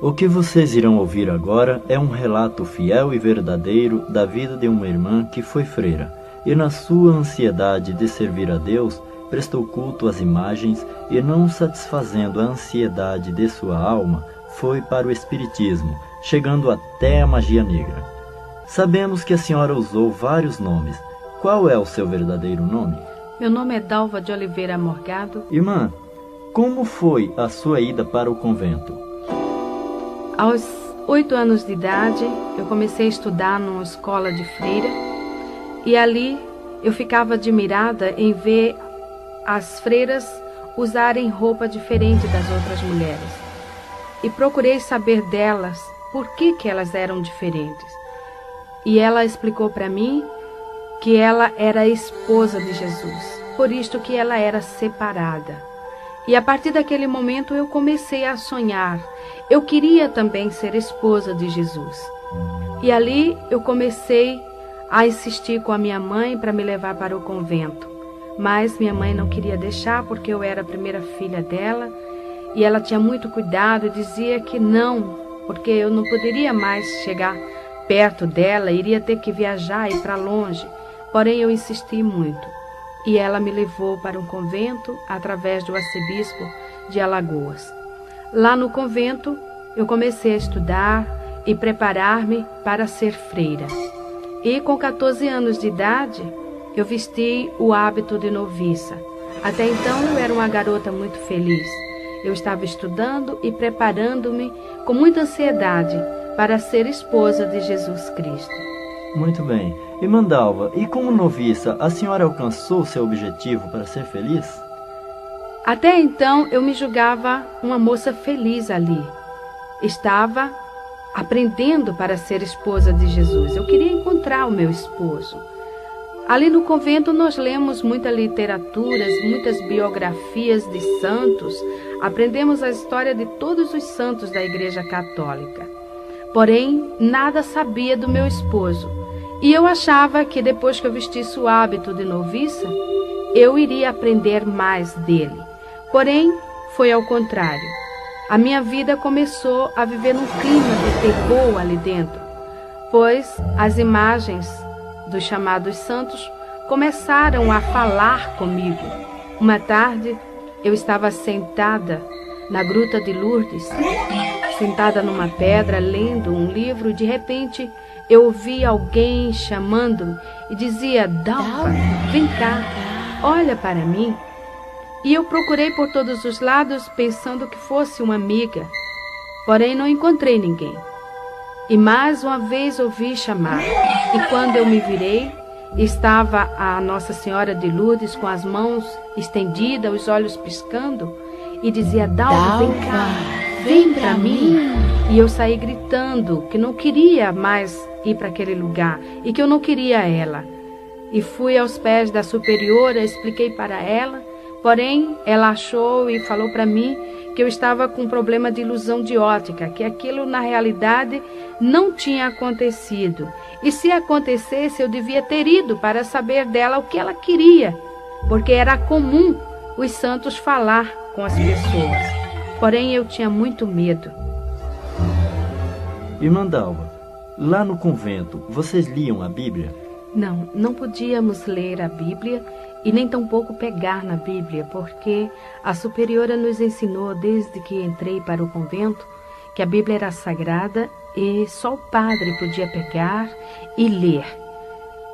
O que vocês irão ouvir agora é um relato fiel e verdadeiro da vida de uma irmã que foi freira e, na sua ansiedade de servir a Deus, prestou culto às imagens e, não satisfazendo a ansiedade de sua alma, foi para o espiritismo, chegando até a magia negra. Sabemos que a senhora usou vários nomes. Qual é o seu verdadeiro nome? Meu nome é Dalva de Oliveira Morgado. Irmã, como foi a sua ida para o convento? Aos 8 anos de idade, eu comecei a estudar numa escola de freira e ali eu ficava admirada em ver as freiras usarem roupa diferente das outras mulheres. E procurei saber delas por que elas eram diferentes. E ela explicou para mim que ela era a esposa de Jesus, por isto que ela era separada. E a partir daquele momento eu comecei a sonhar. Eu queria também ser esposa de Jesus. E ali eu comecei a insistir com a minha mãe para me levar para o convento. Mas minha mãe não queria deixar porque eu era a primeira filha dela. E ela tinha muito cuidado e dizia que não, porque eu não poderia mais chegar perto dela, iria ter que viajar e ir para longe. Porém eu insisti muito. E ela me levou para um convento através do arcebispo de Alagoas. Lá no convento, eu comecei a estudar e preparar-me para ser freira. E com 14 anos de idade, eu vesti o hábito de noviça. Até então, eu era uma garota muito feliz. Eu estava estudando e preparando-me com muita ansiedade para ser esposa de Jesus Cristo. Muito bem. Irmã Dalva, e como noviça, a senhora alcançou seu objetivo para ser feliz? Até então, eu me julgava uma moça feliz ali. Estava aprendendo para ser esposa de Jesus. Eu queria encontrar o meu esposo. Ali no convento nós lemos muitas literaturas, muitas biografias de santos. Aprendemos a história de todos os santos da Igreja Católica. Porém, nada sabia do meu esposo. E eu achava que depois que eu vestisse o hábito de noviça, eu iria aprender mais dele. Porém, foi ao contrário. A minha vida começou a viver num clima de terror ali dentro, pois as imagens dos chamados santos começaram a falar comigo. Uma tarde, eu estava sentada na Gruta de Lourdes, sentada numa pedra, lendo um livro. De repente, eu ouvi alguém chamando-me e dizia: Dalva, vem cá, olha para mim. E eu procurei por todos os lados, pensando que fosse uma amiga. Porém, não encontrei ninguém. E mais uma vez ouvi chamar. E quando eu me virei, estava a Nossa Senhora de Lourdes com as mãos estendidas, os olhos piscando, e dizia: Dalva, vem cá, vem para mim. E eu saí gritando que não queria mais ir para aquele lugar e que eu não queria ela. E fui aos pés da superiora, expliquei para ela, porém ela achou e falou para mim que eu estava com um problema de ilusão de ótica, que aquilo na realidade não tinha acontecido. E se acontecesse, eu devia ter ido para saber dela o que ela queria, porque era comum os santos falar com as pessoas. Porém, eu tinha muito medo. Irmã Dalva, lá no convento, vocês liam a Bíblia? Não podíamos ler a Bíblia e nem tampouco pegar na Bíblia, porque a superiora nos ensinou desde que entrei para o convento que a Bíblia era sagrada e só o padre podia pegar e ler.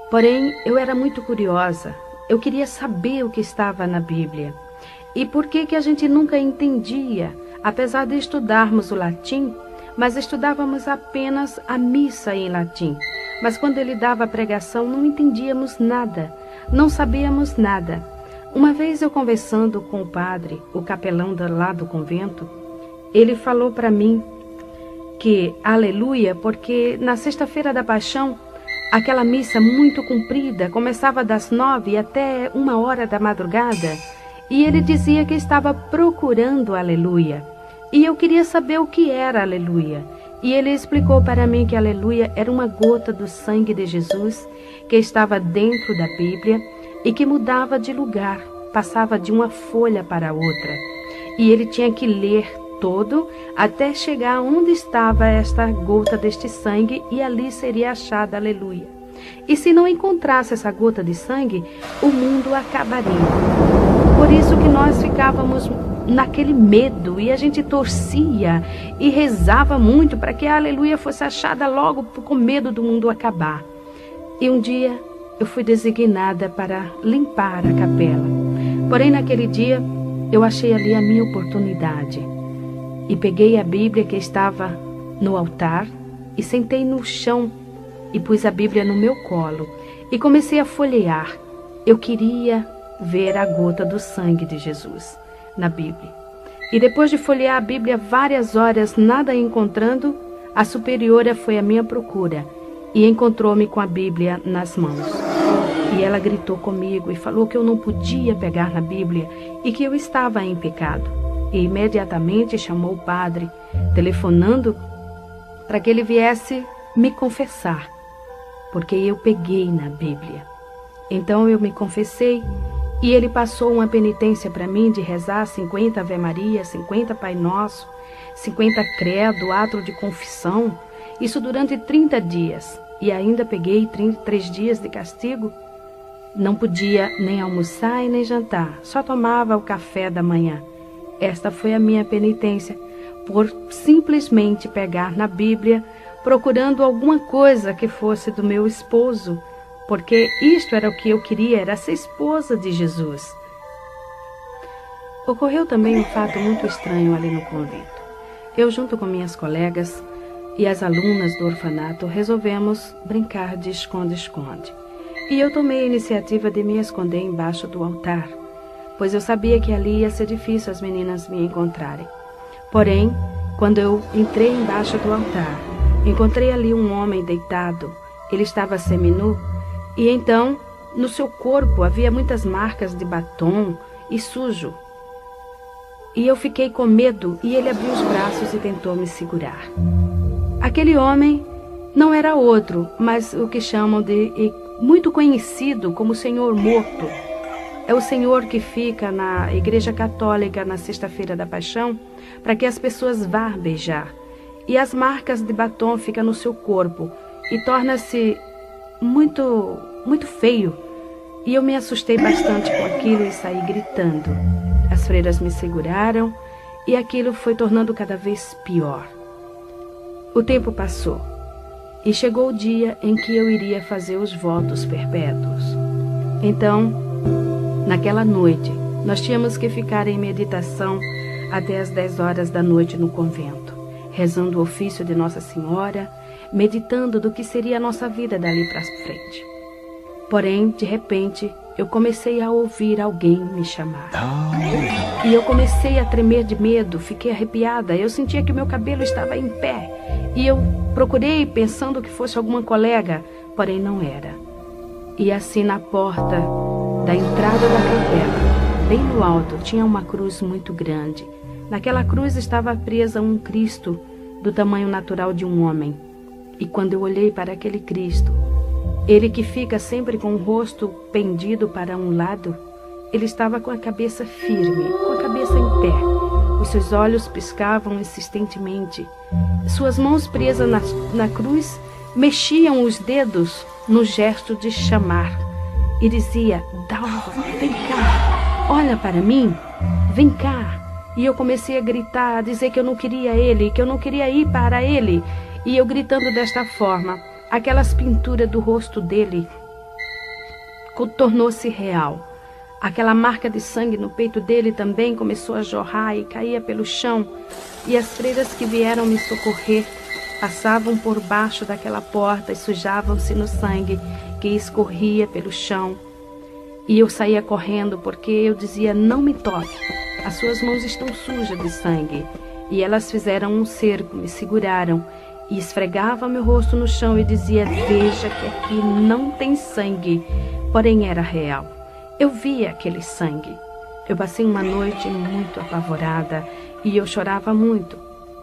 Porém, eu era muito curiosa, eu queria saber o que estava na Bíblia. E por que a gente nunca entendia, apesar de estudarmos o latim, mas estudávamos apenas a missa em latim. Mas quando ele dava a pregação, não entendíamos nada, não sabíamos nada. Uma vez eu conversando com o padre, o capelão lá do convento, ele falou para mim que aleluia, porque na sexta-feira da Paixão, aquela missa muito comprida, começava das 9 até 1h da madrugada, e ele dizia que estava procurando aleluia. E eu queria saber o que era aleluia. E ele explicou para mim que aleluia era uma gota do sangue de Jesus que estava dentro da Bíblia e que mudava de lugar, passava de uma folha para outra. E ele tinha que ler todo até chegar onde estava esta gota deste sangue, e ali seria achada, aleluia. E se não encontrasse essa gota de sangue, o mundo acabaria. Por isso que nós ficávamos naquele medo, e a gente torcia e rezava muito para que a aleluia fosse achada logo, com medo do mundo acabar. E um dia eu fui designada para limpar a capela. Porém, naquele dia, eu achei ali a minha oportunidade. E peguei a Bíblia que estava no altar e sentei no chão e pus a Bíblia no meu colo e comecei a folhear. Eu queria ver a gota do sangue de Jesus na Bíblia. E depois de folhear a Bíblia várias horas, nada encontrando, a superiora foi à minha procura e encontrou-me com a Bíblia nas mãos. E ela gritou comigo e falou que eu não podia pegar na Bíblia e que eu estava em pecado. E imediatamente chamou o padre, telefonando para que ele viesse me confessar, porque eu peguei na Bíblia. Então eu me confessei e ele passou uma penitência para mim de rezar 50 Ave Maria, 50 Pai Nosso, 50 Credo, ato de confissão, isso durante 30 dias. E ainda peguei 3 dias de castigo. Não podia nem almoçar e nem jantar, só tomava o café da manhã. Esta foi a minha penitência, por simplesmente pegar na Bíblia, procurando alguma coisa que fosse do meu esposo, porque isto era o que eu queria, era ser esposa de Jesus. Ocorreu também um fato muito estranho ali no convento. Eu, junto com minhas colegas e as alunas do orfanato, resolvemos brincar de esconde-esconde. E eu tomei a iniciativa de me esconder embaixo do altar, pois eu sabia que ali ia ser difícil as meninas me encontrarem. Porém, quando eu entrei embaixo do altar, encontrei ali um homem deitado. Ele estava seminu e então, no seu corpo havia muitas marcas de batom e sujo. E eu fiquei com medo e ele abriu os braços e tentou me segurar. Aquele homem não era outro, mas o que chamam de muito conhecido como Senhor Morto. É o Senhor que fica na Igreja Católica na Sexta-feira da Paixão para que as pessoas vá beijar. E as marcas de batom ficam no seu corpo e torna-se muito, muito feio. E eu me assustei bastante com aquilo e saí gritando. As freiras me seguraram e aquilo foi tornando cada vez pior. O tempo passou e chegou o dia em que eu iria fazer os votos perpétuos. Então, naquela noite, nós tínhamos que ficar em meditação até as 10 horas da noite no convento, rezando o ofício de Nossa Senhora, meditando do que seria a nossa vida dali para frente. Porém, de repente, eu comecei a ouvir alguém me chamar. E eu comecei a tremer de medo, fiquei arrepiada. Eu sentia que o meu cabelo estava em pé. E eu procurei pensando que fosse alguma colega, porém não era. E assim na porta da entrada da capela, bem no alto, tinha uma cruz muito grande. Naquela cruz estava presa um Cristo do tamanho natural de um homem. E quando eu olhei para aquele Cristo, ele que fica sempre com o rosto pendido para um lado, ele estava com a cabeça firme, com a cabeça em pé. Os seus olhos piscavam insistentemente. Suas mãos presas na cruz mexiam os dedos no gesto de chamar. E dizia: Dalva, vem cá, olha para mim, vem cá. E eu comecei a gritar, a dizer que eu não queria ele, que eu não queria ir para ele. E eu gritando desta forma, aquelas pinturas do rosto dele tornou-se real. Aquela marca de sangue no peito dele também começou a jorrar e caía pelo chão. E as freiras que vieram me socorrer passavam por baixo daquela porta e sujavam-se no sangue que escorria pelo chão. E eu saía correndo porque eu dizia: não me toque, as suas mãos estão sujas de sangue. E elas fizeram um cerco, me seguraram e esfregavam meu rosto no chão e dizia: veja que aqui não tem sangue. Porém era real. Eu via aquele sangue. Eu passei uma noite muito apavorada e eu chorava muito.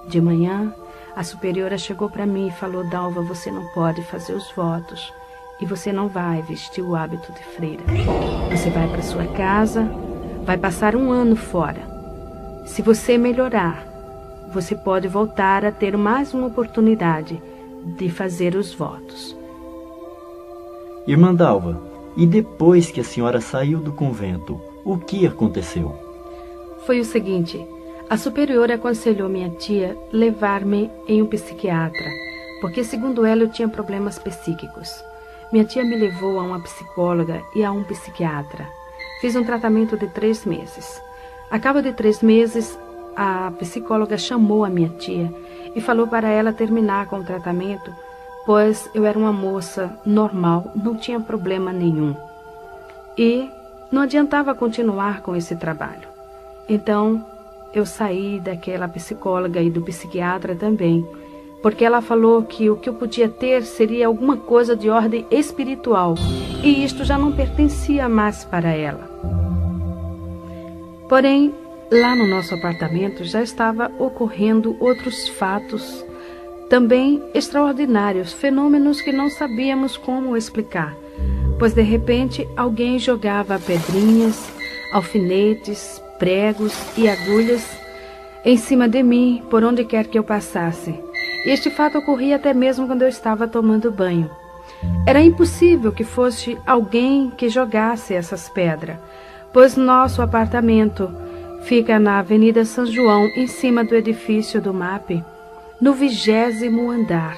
De manhã, a superiora chegou para mim e falou: Dalva, você não pode fazer os votos e você não vai vestir o hábito de freira. Você vai para sua casa, vai passar um ano fora. Se você melhorar, você pode voltar a ter mais uma oportunidade de fazer os votos. Irmã Dalva, e depois que a senhora saiu do convento, o que aconteceu? Foi o seguinte, a superiora aconselhou minha tia levar-me em um psiquiatra, porque segundo ela eu tinha problemas psíquicos. Minha tia me levou a uma psicóloga e a um psiquiatra. Fiz um tratamento de 3 meses. A cabo de 3 meses, a psicóloga chamou a minha tia e falou para ela terminar com o tratamento, pois eu era uma moça normal, não tinha problema nenhum. E não adiantava continuar com esse trabalho. Então, eu saí daquela psicóloga e do psiquiatra também, porque ela falou que o que eu podia ter seria alguma coisa de ordem espiritual, e isto já não pertencia mais para ela. Porém, lá no nosso apartamento já estava ocorrendo outros fatos também extraordinários, fenômenos que não sabíamos como explicar, pois de repente alguém jogava pedrinhas, alfinetes, pregos e agulhas em cima de mim, por onde quer que eu passasse. Este fato ocorria até mesmo quando eu estava tomando banho. Era impossível que fosse alguém que jogasse essas pedras, pois nosso apartamento fica na Avenida São João, em cima do edifício do MAP, no 20º andar.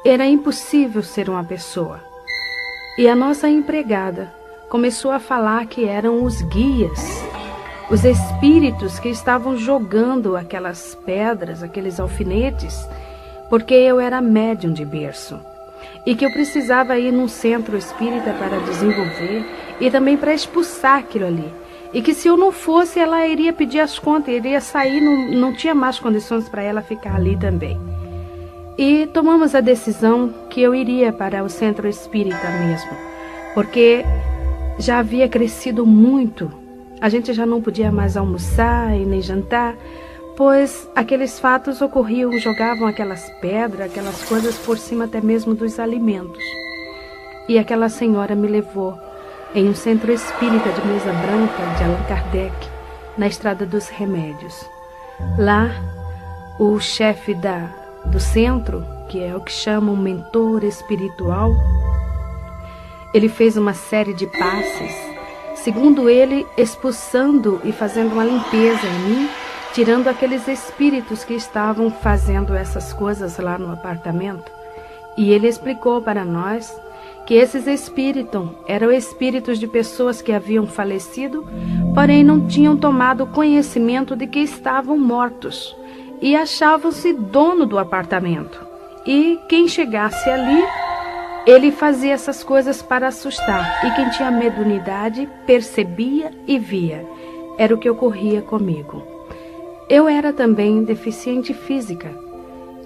Era impossível ser uma pessoa. E a nossa empregada começou a falar que eram os guias, os espíritos que estavam jogando aquelas pedras, aqueles alfinetes, porque eu era médium de berço e que eu precisava ir num centro espírita para desenvolver e também para expulsar aquilo ali. E que se eu não fosse, ela iria pedir as contas, iria sair, não tinha mais condições para ela ficar ali também. E tomamos a decisão que eu iria para o centro espírita mesmo, porque já havia crescido muito. A gente já não podia mais almoçar e nem jantar, pois aqueles fatos ocorriam, jogavam aquelas pedras, aquelas coisas por cima até mesmo dos alimentos. E aquela senhora me levou em um centro espírita de mesa branca de Allan Kardec, na Estrada dos Remédios. Lá, o chefe do centro, que é o que chamam mentor espiritual, ele fez uma série de passes, segundo ele, expulsando e fazendo uma limpeza em mim, tirando aqueles espíritos que estavam fazendo essas coisas lá no apartamento. E ele explicou para nós que esses espíritos eram espíritos de pessoas que haviam falecido, porém não tinham tomado conhecimento de que estavam mortos e achavam-se dono do apartamento. E quem chegasse ali, ele fazia essas coisas para assustar, e quem tinha mediunidade percebia e via. Era o que ocorria comigo. Eu era também deficiente física.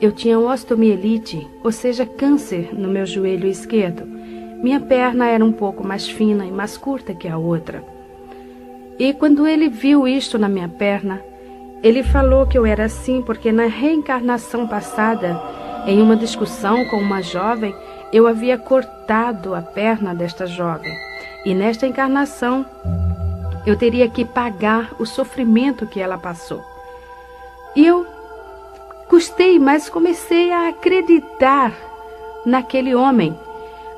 Eu tinha osteomielite, ou seja, câncer no meu joelho esquerdo. Minha perna era um pouco mais fina e mais curta que a outra. E quando ele viu isto na minha perna, ele falou que eu era assim porque na reencarnação passada, em uma discussão com uma jovem, eu havia cortado a perna desta jovem. E nesta encarnação, eu teria que pagar o sofrimento que ela passou. E eu custei, mas comecei a acreditar naquele homem,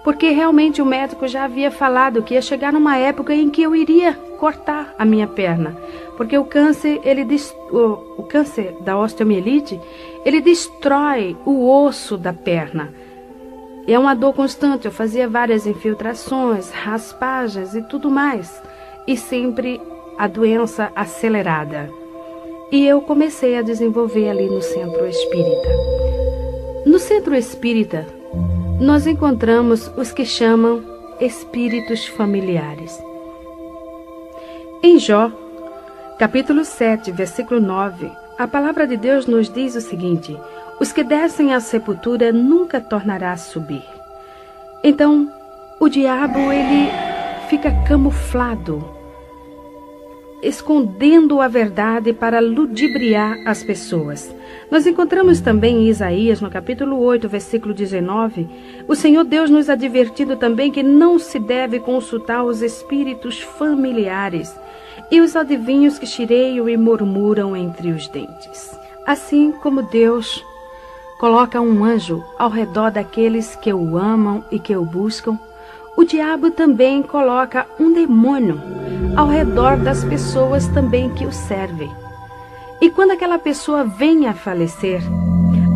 porque realmente o médico já havia falado que ia chegar numa época em que eu iria cortar a minha perna, porque o câncer, o câncer da osteomielite, ele destrói o osso da perna. É uma dor constante, eu fazia várias infiltrações, raspagens e tudo mais, e sempre a doença acelerada. E eu comecei a desenvolver ali no centro espírita. No centro espírita, nós encontramos os que chamam espíritos familiares. Em Jó, capítulo 7, versículo 9, a palavra de Deus nos diz o seguinte: os que descem à sepultura nunca tornará a subir. Então, o diabo, ele fica camuflado, escondendo a verdade para ludibriar as pessoas. Nós encontramos também em Isaías, no capítulo 8, versículo 19, o Senhor Deus nos advertindo também que não se deve consultar os espíritos familiares e os adivinhos que chireiam e murmuram entre os dentes. Assim como Deus coloca um anjo ao redor daqueles que o amam e que o buscam, o diabo também coloca um demônio ao redor das pessoas também que o servem. E quando aquela pessoa vem a falecer,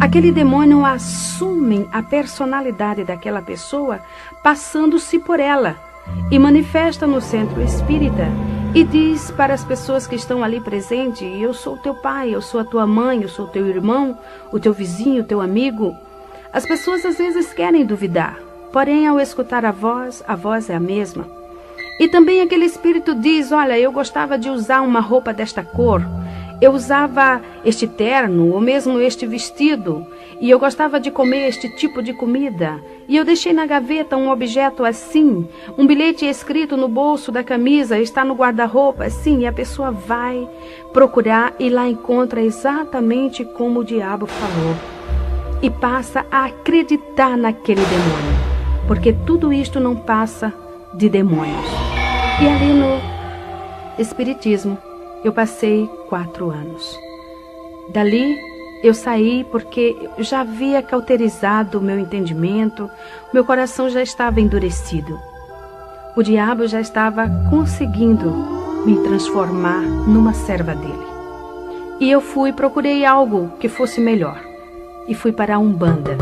aquele demônio assume a personalidade daquela pessoa, passando-se por ela, e manifesta no centro espírita e diz para as pessoas que estão ali presentes: eu sou teu pai, eu sou a tua mãe, eu sou teu irmão, o teu vizinho, o teu amigo. As pessoas às vezes querem duvidar, porém ao escutar a voz é a mesma. E também aquele espírito diz: olha, eu gostava de usar uma roupa desta cor, eu usava este terno ou mesmo este vestido, e eu gostava de comer este tipo de comida, e eu deixei na gaveta um objeto assim, um bilhete escrito no bolso da camisa, está no guarda-roupa assim, e a pessoa vai procurar e lá encontra exatamente como o diabo falou, e passa a acreditar naquele demônio, porque tudo isto não passa de demônios. E ali no Espiritismo eu passei 4 anos. Dali eu saí porque eu já havia cauterizado o meu entendimento, meu coração já estava endurecido. O diabo já estava conseguindo me transformar numa serva dele. E eu procurei algo que fosse melhor, e fui para a Umbanda.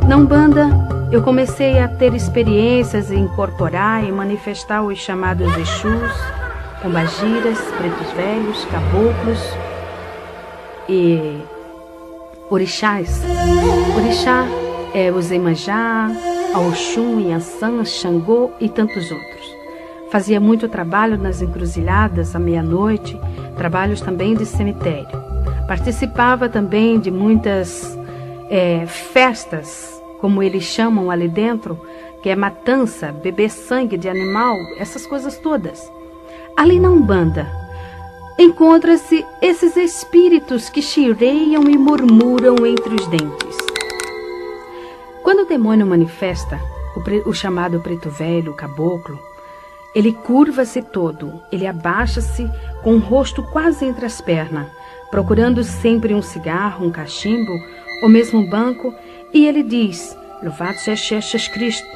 Na Umbanda eu comecei a ter experiências em incorporar e manifestar os chamados Exus, pombagiras, pretos velhos, caboclos e orixás. Orixá é o Iemanjá, a Oxum, Yansan, Xangô e tantos outros. Fazia muito trabalho nas encruzilhadas à meia-noite, trabalhos também de cemitério. Participava também de muitas festas, como eles chamam ali dentro, que é matança, beber sangue de animal, essas coisas todas. Ali na Umbanda, encontra-se esses espíritos que chireiam e murmuram entre os dentes. Quando o demônio manifesta, o chamado preto velho, o caboclo, ele curva-se todo, ele abaixa-se com o rosto quase entre as pernas, procurando sempre um cigarro, um cachimbo, ou mesmo um banco, e ele diz: louvado seja Jesus Cristo.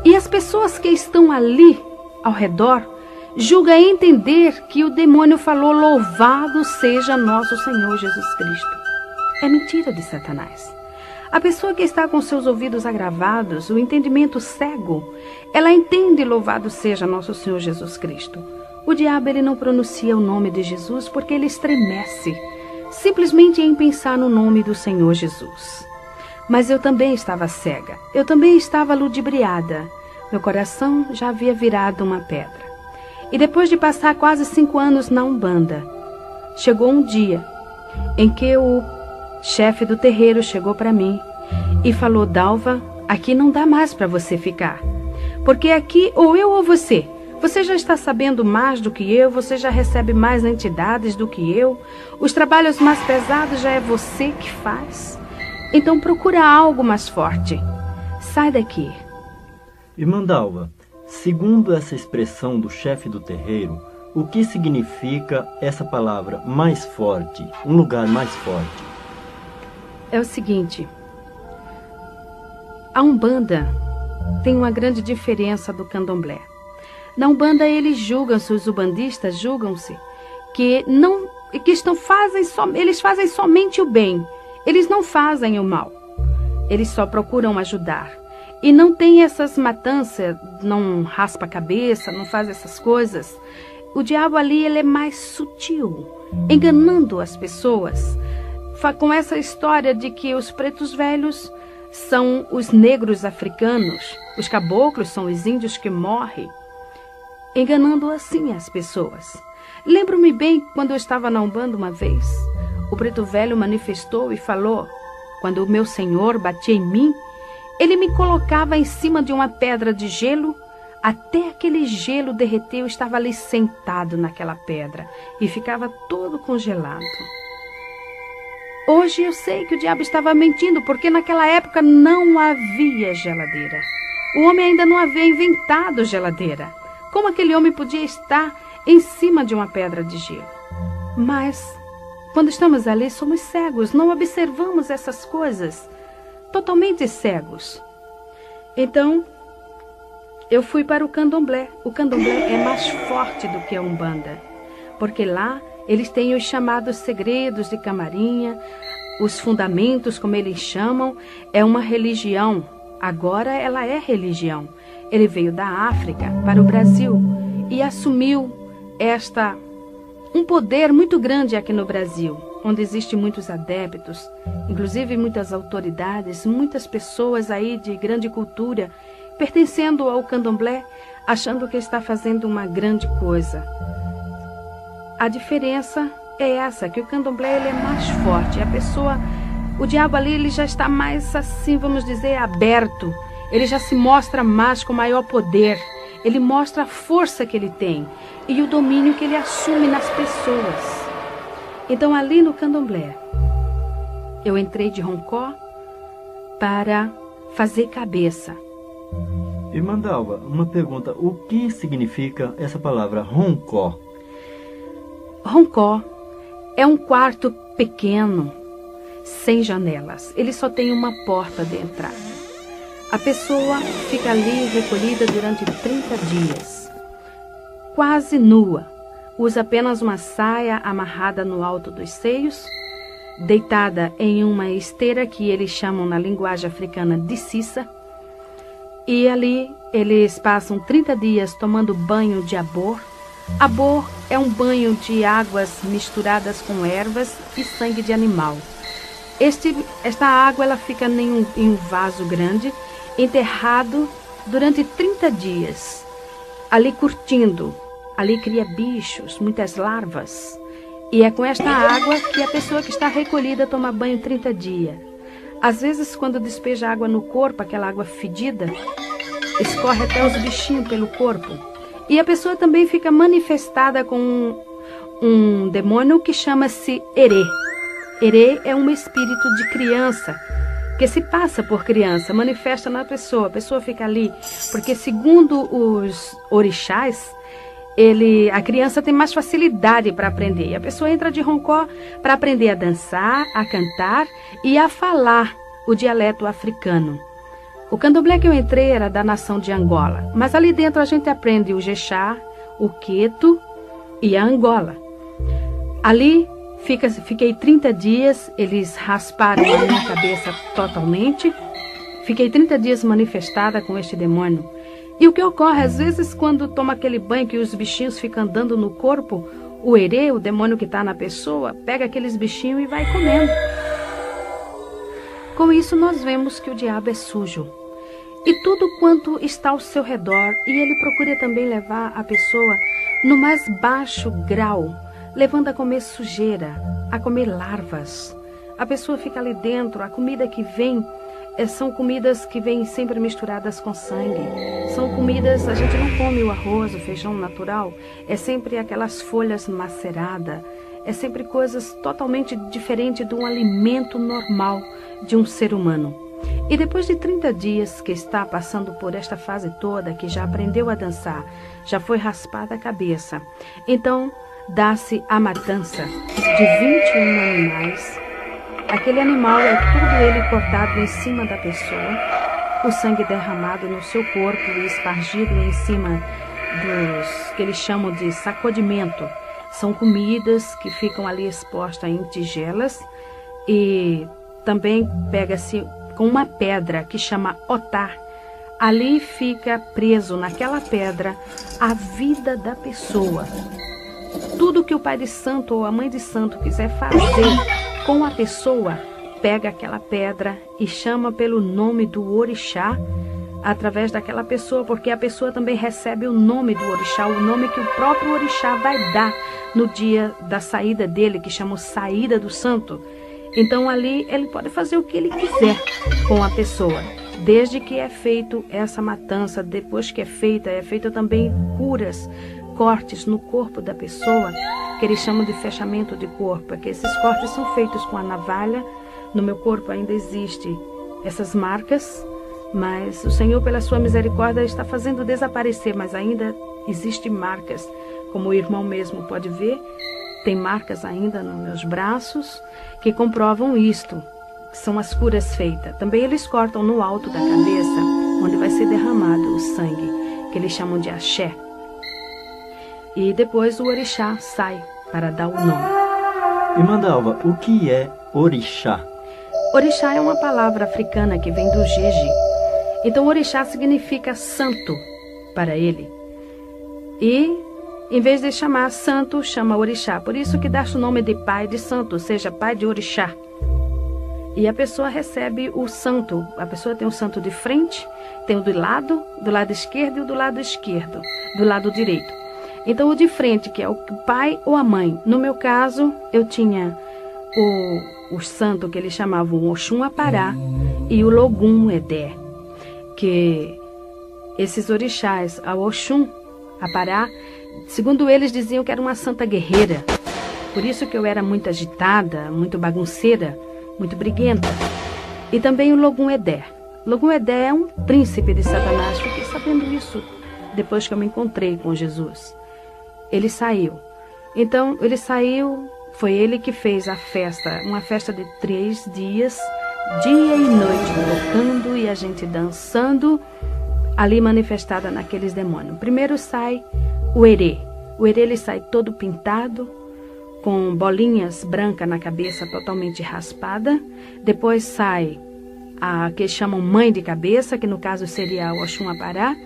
E as pessoas que estão ali ao redor julga entender que o demônio falou: louvado seja nosso Senhor Jesus Cristo. É mentira de Satanás. A pessoa que está com seus ouvidos agravados, o entendimento cego, ela entende louvado seja nosso Senhor Jesus Cristo. O diabo, ele não pronuncia o nome de Jesus porque ele estremece, simplesmente em pensar no nome do Senhor Jesus. Mas eu também estava cega, eu também estava ludibriada. Meu coração já havia virado uma pedra. E depois de passar quase 5 anos na Umbanda, chegou um dia em que o chefe do terreiro chegou para mim e falou: Dalva, aqui não dá mais para você ficar, porque aqui ou eu ou você já está sabendo mais do que eu, você já recebe mais entidades do que eu, os trabalhos mais pesados já é você que faz, então procura algo mais forte, sai daqui. Irmã Dalva, segundo essa expressão do chefe do terreiro, o que significa essa palavra mais forte, um lugar mais forte? É o seguinte, a Umbanda tem uma grande diferença do Candomblé. Na Umbanda eles os umbandistas julgam-se que eles fazem somente o bem, eles não fazem o mal, eles só procuram ajudar. E não tem essas matanças, não raspa a cabeça, não faz essas coisas. O diabo ali, ele é mais sutil, enganando as pessoas, com essa história de que os pretos velhos são os negros africanos, os caboclos são os índios que morrem, enganando assim as pessoas. Lembro-me bem quando eu estava na Umbanda uma vez, o preto velho manifestou e falou: quando o meu senhor batia em mim, ele me colocava em cima de uma pedra de gelo, até aquele gelo derreter. Eu estava ali sentado naquela pedra e ficava todo congelado. Hoje eu sei que o diabo estava mentindo, porque naquela época não havia geladeira. O homem ainda não havia inventado geladeira. Como aquele homem podia estar em cima de uma pedra de gelo? Mas quando estamos ali, somos cegos, não observamos essas coisas, totalmente cegos. Então, eu fui para o candomblé. O candomblé é mais forte do que a Umbanda, porque lá eles têm os chamados segredos de camarinha, os fundamentos, como eles chamam. É uma religião, agora ela é religião. Ele veio da África para o Brasil e assumiu um poder muito grande aqui no Brasil, onde existem muitos adeptos, inclusive muitas autoridades, muitas pessoas aí de grande cultura, pertencendo ao candomblé, achando que está fazendo uma grande coisa. A diferença é essa, que o candomblé ele é mais forte. O diabo ali ele já está mais, assim, vamos dizer, aberto. Ele já se mostra mais com maior poder. Ele mostra a força que ele tem e o domínio que ele assume nas pessoas. Então, ali no candomblé, eu entrei de roncó para fazer cabeça. Irmã Dalva, uma pergunta. O que significa essa palavra roncó? Roncó é um quarto pequeno, sem janelas. Ele só tem uma porta de entrada. A pessoa fica ali recolhida durante 30 dias, quase nua. Usa apenas uma saia amarrada no alto dos seios, deitada em uma esteira que eles chamam na linguagem africana de cissa. E ali eles passam 30 dias tomando banho de abor. Abor é um banho de águas misturadas com ervas e sangue de animal. Esta água ela fica em um vaso grande, enterrado durante 30 dias, ali curtindo. Ali cria bichos, muitas larvas. E é com esta água que a pessoa que está recolhida toma banho 30 dias. Às vezes, quando despeja água no corpo, aquela água fedida, escorre até os bichinhos pelo corpo. E a pessoa também fica manifestada com um demônio que chama-se Herê. Herê é um espírito de criança, que se passa por criança, manifesta na pessoa. A pessoa fica ali, porque segundo os orixás, a criança tem mais facilidade para aprender. E a pessoa entra de roncó para aprender a dançar, a cantar e a falar o dialeto africano. O candomblé que eu entrei era da nação de Angola, mas ali dentro a gente aprende o jexá, o queto e a Angola. Ali fiquei 30 dias, eles rasparam a minha cabeça totalmente. Fiquei 30 dias manifestada com este demônio. E o que ocorre, às vezes, quando toma aquele banho que os bichinhos ficam andando no corpo, o herê, o demônio que está na pessoa, pega aqueles bichinhos e vai comendo. Com isso, nós vemos que o diabo é sujo. E tudo quanto está ao seu redor, e ele procura também levar a pessoa no mais baixo grau, levando a comer sujeira, a comer larvas. A pessoa fica ali dentro, a comida que vem são comidas que vêm sempre misturadas com sangue. São comidas, a gente não come o arroz, o feijão natural, é sempre aquelas folhas maceradas, é sempre coisas totalmente diferentes de um alimento normal de um ser humano. E depois de 30 dias que está passando por esta fase toda, que já aprendeu a dançar, já foi raspada a cabeça, então dá-se a matança de 21 animais. Aquele animal é tudo ele cortado em cima da pessoa, o sangue derramado no seu corpo e espargido em cima dos que eles chamam de sacudimento. São comidas que ficam ali expostas em tigelas e também pega-se com uma pedra que chama otá. Ali fica preso naquela pedra a vida da pessoa. Tudo que o pai de santo ou a mãe de santo quiser fazer com a pessoa, pega aquela pedra e chama pelo nome do orixá através daquela pessoa, porque a pessoa também recebe o nome do orixá, o nome que o próprio orixá vai dar no dia da saída dele, que chama saída do santo. Então ali ele pode fazer o que ele quiser com a pessoa, desde que é feito essa matança. Depois que é feita também curas, cortes no corpo da pessoa, que eles chamam de fechamento de corpo, que esses cortes são feitos com a navalha. No meu corpo ainda existem essas marcas, mas o Senhor, pela sua misericórdia, está fazendo desaparecer, mas ainda existem marcas, como o irmão mesmo pode ver, tem marcas ainda nos meus braços que comprovam isto. São as curas feitas. Também eles cortam no alto da cabeça, onde vai ser derramado o sangue, que eles chamam de axé. E depois o orixá sai para dar o nome. Irmã Dalva, o que é orixá? Orixá é uma palavra africana que vem do jeje. Então orixá significa santo para ele. E em vez de chamar santo, chama orixá. Por isso que dá o nome de pai de santo, ou seja, pai de orixá. E a pessoa recebe o santo. A pessoa tem o santo de frente, tem o do lado esquerdo e o do lado esquerdo, do lado direito. Então o de frente, que é o pai ou a mãe. No meu caso, eu tinha o santo que eles chamavam o Oxum Apará e o Logum Edé. Que esses orixás, a Oxum Apará, segundo eles diziam que era uma santa guerreira. Por isso que eu era muito agitada, muito bagunceira, muito briguenta. E também o Logum Edé. Logum Edé é um príncipe de Satanás. Fiquei sabendo isso depois que eu me encontrei com Jesus. Ele saiu. Então, ele saiu, foi ele que fez a festa, uma festa de 3 dias, dia e noite, tocando e a gente dançando, ali manifestada naqueles demônios. Primeiro sai o erê. O erê, ele sai todo pintado, com bolinhas brancas na cabeça, totalmente raspada. Depois sai a que chamam mãe de cabeça, que no caso seria o Oxum Apará.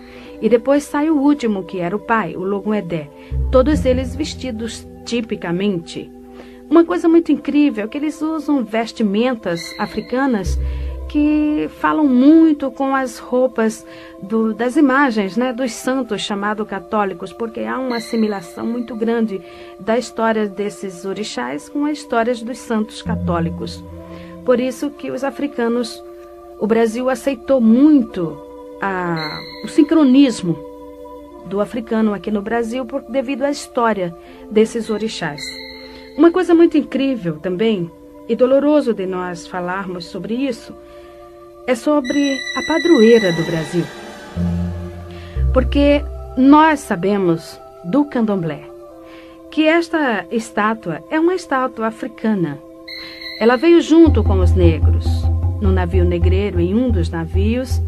E depois sai o último, que era o pai, o Logum Edé. Todos eles vestidos tipicamente. Uma coisa muito incrível é que eles usam vestimentas africanas que falam muito com as roupas das imagens, né, dos santos chamados católicos, porque há uma assimilação muito grande da história desses orixás com as histórias dos santos católicos. Por isso que os africanos, o Brasil aceitou muito o sincronismo do africano aqui no Brasil devido à história desses orixás. Uma coisa muito incrível também, e doloroso de nós falarmos sobre isso, é sobre a padroeira do Brasil. Porque nós sabemos do candomblé que esta estátua é uma estátua africana. Ela veio junto com os negros, no navio negreiro, em um dos navios,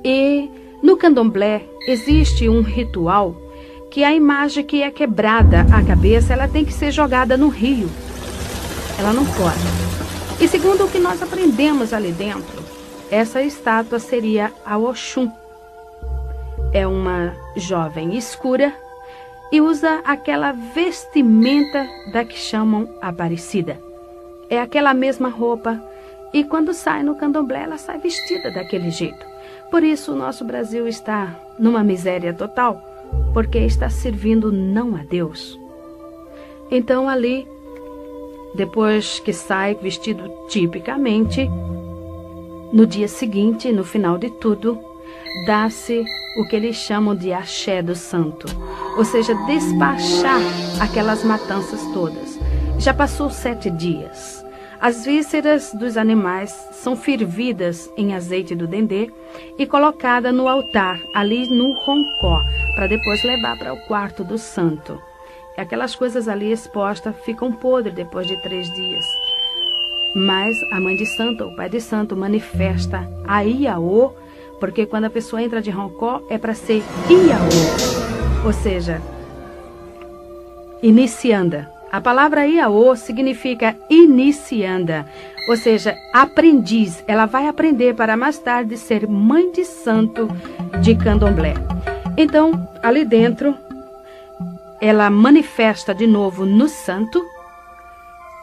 e no candomblé existe um ritual que a imagem que é quebrada a cabeça, ela tem que ser jogada no rio. Ela não pode. E segundo o que nós aprendemos ali dentro, essa estátua seria a Oxum. É uma jovem escura e usa aquela vestimenta da que chamam Aparecida. É aquela mesma roupa e quando sai no candomblé, ela sai vestida daquele jeito. Por isso o nosso Brasil está numa miséria total, porque está servindo não a Deus. Então ali, depois que sai vestido tipicamente, no dia seguinte, no final de tudo, dá-se o que eles chamam de axé do santo, ou seja, despachar aquelas matanças todas. Já passou 7 dias. As vísceras dos animais são fervidas em azeite do dendê e colocadas no altar, ali no roncó, para depois levar para o quarto do santo. Aquelas coisas ali expostas ficam podres depois de 3 dias. Mas a mãe de santo, o pai de santo, manifesta a Iaô, porque quando a pessoa entra de roncó é para ser Iaô, ou seja, inicianda. A palavra Iaô significa inicianda, ou seja, aprendiz. Ela vai aprender para mais tarde ser mãe de santo de candomblé. Então, ali dentro, ela manifesta de novo no santo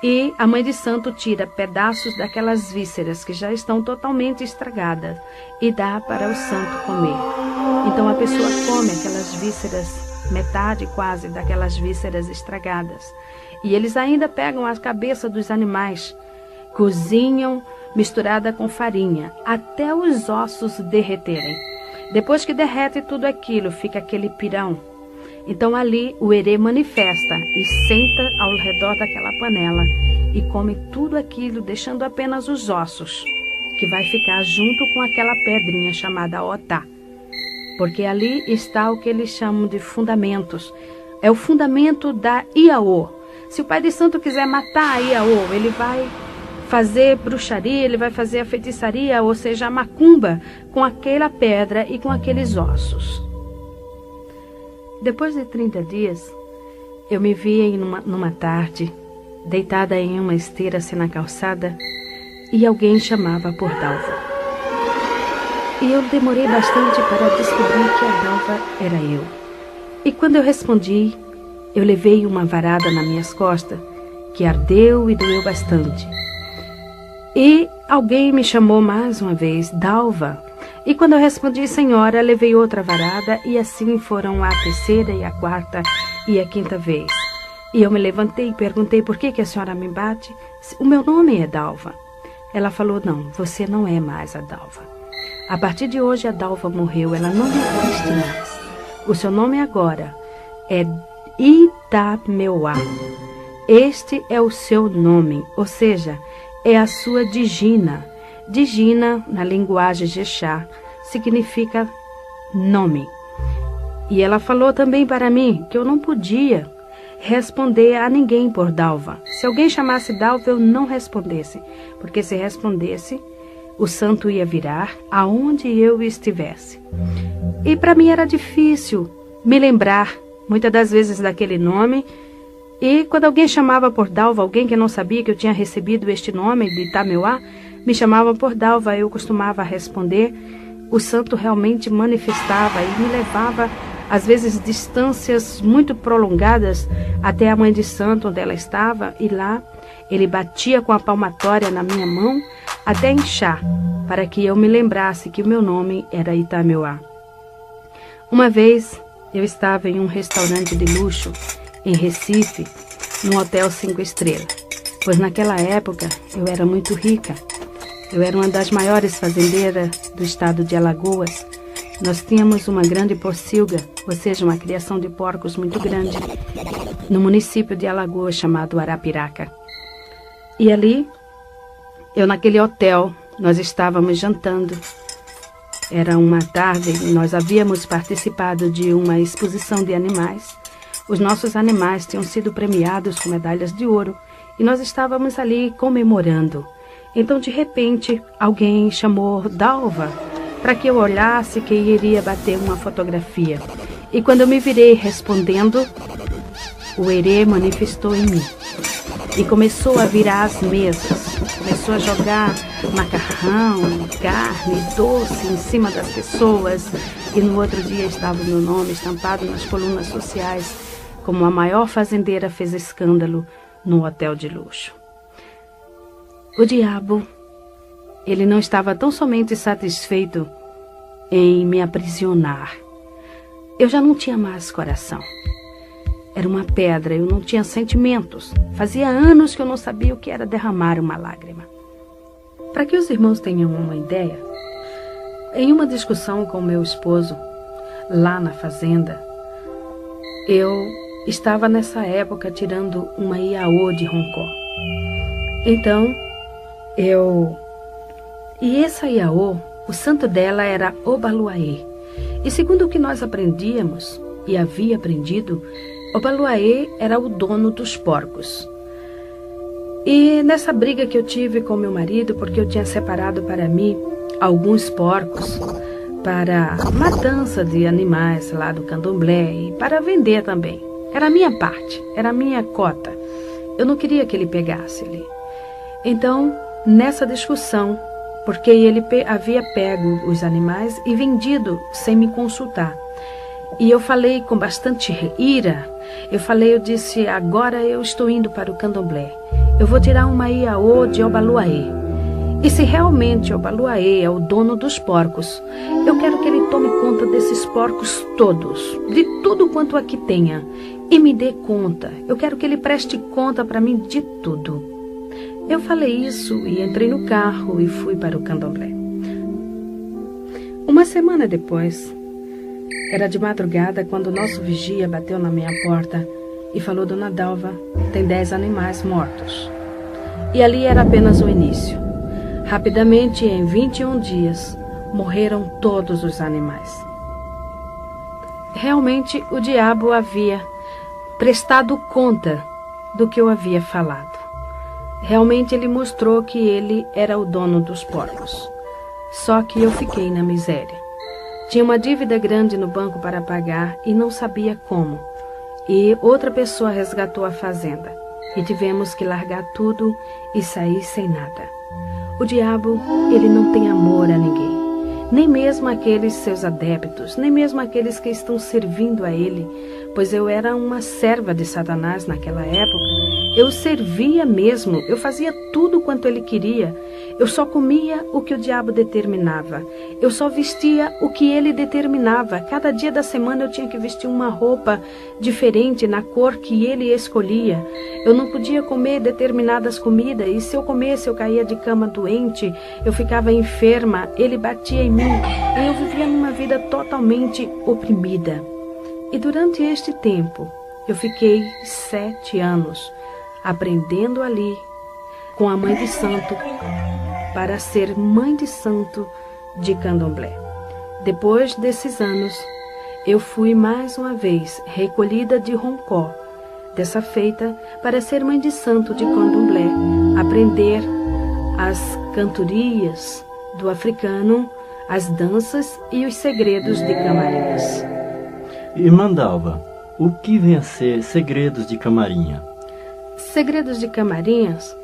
e a mãe de santo tira pedaços daquelas vísceras que já estão totalmente estragadas e dá para o santo comer. Então a pessoa come aquelas vísceras, metade quase daquelas vísceras estragadas. E eles ainda pegam a cabeça dos animais, cozinham misturada com farinha, até os ossos derreterem. Depois que derrete tudo aquilo, fica aquele pirão. Então ali o erê manifesta e senta ao redor daquela panela e come tudo aquilo, deixando apenas os ossos, que vai ficar junto com aquela pedrinha chamada otá. Porque ali está o que eles chamam de fundamentos. É o fundamento da Iaô. Se o pai de santo quiser matar a Iaô, ele vai fazer bruxaria, ele vai fazer a feitiçaria, ou seja, a macumba, com aquela pedra e com aqueles ossos. Depois de 30 dias, eu me vi numa tarde, deitada em uma esteira assim na calçada, e alguém chamava por Dalva. E eu demorei bastante para descobrir que a Dalva era eu. E quando eu respondi, eu levei uma varada nas minhas costas, que ardeu e doeu bastante. E alguém me chamou mais uma vez, Dalva. E quando eu respondi, senhora, levei outra varada, e assim foram a terceira e a quarta e a quinta vez. E eu me levantei e perguntei, por que a senhora me bate? O meu nome é Dalva. Ela falou, não, você não é mais a Dalva. A partir de hoje a Dalva morreu, ela não existe mais. O seu nome agora é Itameuá. Este é o seu nome, ou seja, é a sua Digina. Digina, na linguagem Jexá, significa nome. E ela falou também para mim que eu não podia responder a ninguém por Dalva. Se alguém chamasse Dalva, eu não respondesse, porque se respondesse, o santo ia virar aonde eu estivesse. E para mim era difícil me lembrar, muitas das vezes, daquele nome. E quando alguém chamava por Dalva, alguém que não sabia que eu tinha recebido este nome de Itameuá, me chamava por Dalva, eu costumava responder. O santo realmente manifestava e me levava, às vezes, distâncias muito prolongadas até a mãe de santo, onde ela estava, e lá ele batia com a palmatória na minha mão até inchar, para que eu me lembrasse que o meu nome era Itameuá. Uma vez eu estava em um restaurante de luxo em Recife, num hotel 5 estrelas, pois naquela época eu era muito rica. Eu era uma das maiores fazendeiras do estado de Alagoas. Nós tínhamos uma grande pocilga, ou seja, uma criação de porcos muito grande, no município de Alagoas chamado Arapiraca. E ali, naquele hotel, nós estávamos jantando. Era uma tarde e nós havíamos participado de uma exposição de animais. Os nossos animais tinham sido premiados com medalhas de ouro e nós estávamos ali comemorando. Então, de repente, alguém chamou Dalva para que eu olhasse que iria bater uma fotografia. E quando eu me virei respondendo, o Herê manifestou em mim e começou a virar as mesas, começou a jogar macarrão, carne, doce em cima das pessoas. E no outro dia estava o meu nome estampado nas colunas sociais, como a maior fazendeira fez escândalo no hotel de luxo. O diabo, ele não estava tão somente satisfeito em me aprisionar. Eu já não tinha mais coração. Era uma pedra, eu não tinha sentimentos. Fazia anos que eu não sabia o que era derramar uma lágrima. Para que os irmãos tenham uma ideia, em uma discussão com meu esposo, lá na fazenda, eu estava nessa época tirando uma Iaô de Roncó. Então, E essa Iaô, o santo dela era Obaluaê. E segundo o que nós aprendíamos, e havia aprendido, Obaluaê era o dono dos porcos. E nessa briga que eu tive com meu marido, porque eu tinha separado para mim alguns porcos para matança de animais lá do candomblé e para vender também. Era a minha parte, era a minha cota. Eu não queria que ele pegasse ali. Então, nessa discussão, porque ele havia pego os animais e vendido sem me consultar. E eu falei com bastante ira, eu disse, agora eu estou indo para o candomblé. Eu vou tirar uma Iaô de Obaluaê. E se realmente Obaluaê é o dono dos porcos, eu quero que ele tome conta desses porcos todos, de tudo quanto aqui tenha, e me dê conta. Eu quero que ele preste conta para mim de tudo. Eu falei isso e entrei no carro e fui para o candomblé. Uma semana depois, era de madrugada quando o nosso vigia bateu na minha porta e falou, Dona Dalva, tem 10 animais mortos. E ali era apenas o início. Rapidamente, em 21 dias, morreram todos os animais. Realmente, o diabo havia prestado conta do que eu havia falado. Realmente ele mostrou que ele era o dono dos porcos. Só que eu fiquei na miséria. Tinha uma dívida grande no banco para pagar e não sabia como. E outra pessoa resgatou a fazenda. E tivemos que largar tudo e sair sem nada. O diabo, ele não tem amor a ninguém. Nem mesmo aqueles seus adeptos, nem mesmo aqueles que estão servindo a ele, pois eu era uma serva de Satanás naquela época. Eu servia mesmo, eu fazia tudo quanto ele queria. Eu só comia o que o diabo determinava. Eu só vestia o que ele determinava. Cada dia da semana eu tinha que vestir uma roupa diferente na cor que ele escolhia. Eu não podia comer determinadas comidas e se eu comesse eu caía de cama doente, eu ficava enferma, ele batia em mim e eu vivia numa vida totalmente oprimida. E durante este tempo eu fiquei 7 anos aprendendo ali com a mãe de santo para ser mãe de santo de Candomblé. Depois desses anos, eu fui mais uma vez recolhida de Roncó, dessa feita para ser mãe de santo de Candomblé, aprender as cantorias do africano, as danças e os segredos de Camarinhas. Irmã Dalva, o que vem a ser segredos de Camarinha? Segredos de Camarinhas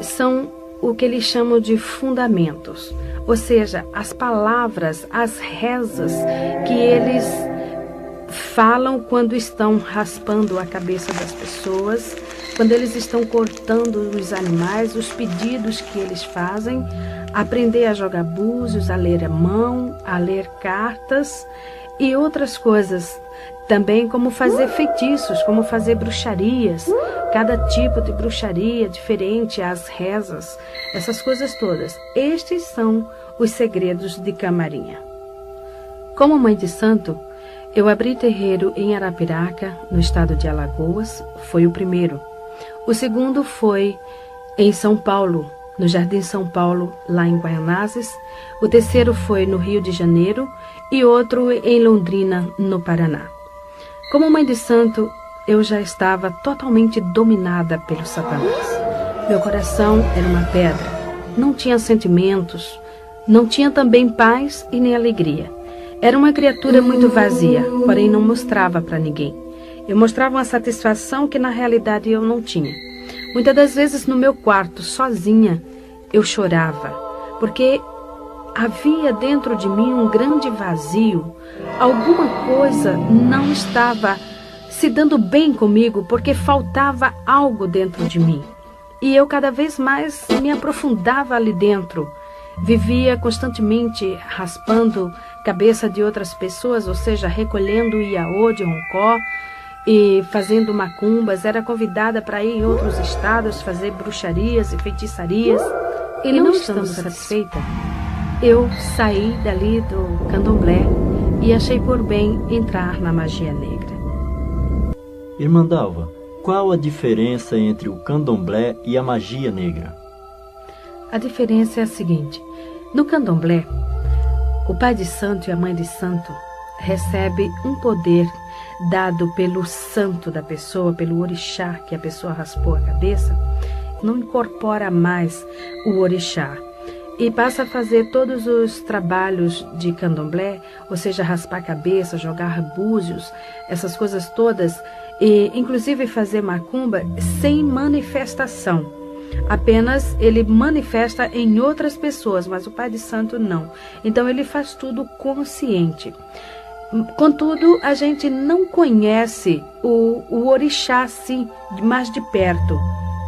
são o que eles chamam de fundamentos, ou seja, as palavras, as rezas que eles falam quando estão raspando a cabeça das pessoas, quando eles estão cortando os animais, os pedidos que eles fazem, aprender a jogar búzios, a ler a mão, a ler cartas e outras coisas. Também como fazer feitiços, como fazer bruxarias, cada tipo de bruxaria diferente, as rezas, essas coisas todas. Estes são os segredos de Camarinha. Como mãe de santo, eu abri terreiro em Arapiraca, no estado de Alagoas, foi o primeiro. O segundo foi em São Paulo, no Jardim São Paulo, lá em Guaianazes. O terceiro foi no Rio de Janeiro e outro em Londrina, no Paraná. Como mãe de santo, eu já estava totalmente dominada pelo Satanás. Meu coração era uma pedra, não tinha sentimentos, não tinha também paz e nem alegria. Era uma criatura muito vazia, porém não mostrava para ninguém. Eu mostrava uma satisfação que na realidade eu não tinha. Muitas das vezes no meu quarto, sozinha, eu chorava, porque havia dentro de mim um grande vazio. Alguma coisa não estava se dando bem comigo, porque faltava algo dentro de mim. E eu cada vez mais me aprofundava ali dentro. Vivia constantemente raspando cabeça de outras pessoas, ou seja, recolhendo iaô de Roncó e fazendo macumbas. Era convidada para ir em outros estados fazer bruxarias e feitiçarias. E não estando satisfeita, eu saí dali do Candomblé e achei por bem entrar na magia negra. Irmã Dalva, qual a diferença entre o Candomblé e a magia negra? A diferença é a seguinte: no Candomblé, o pai de santo e a mãe de santo recebe um poder dado pelo santo da pessoa, pelo orixá que a pessoa raspou a cabeça, não incorpora mais o orixá e passa a fazer todos os trabalhos de Candomblé, ou seja, raspar a cabeça, jogar búzios, essas coisas todas, e inclusive fazer macumba sem manifestação. Apenas ele manifesta em outras pessoas, mas o pai de santo não. Então ele faz tudo consciente. Contudo, a gente não conhece o orixá assim, mais de perto.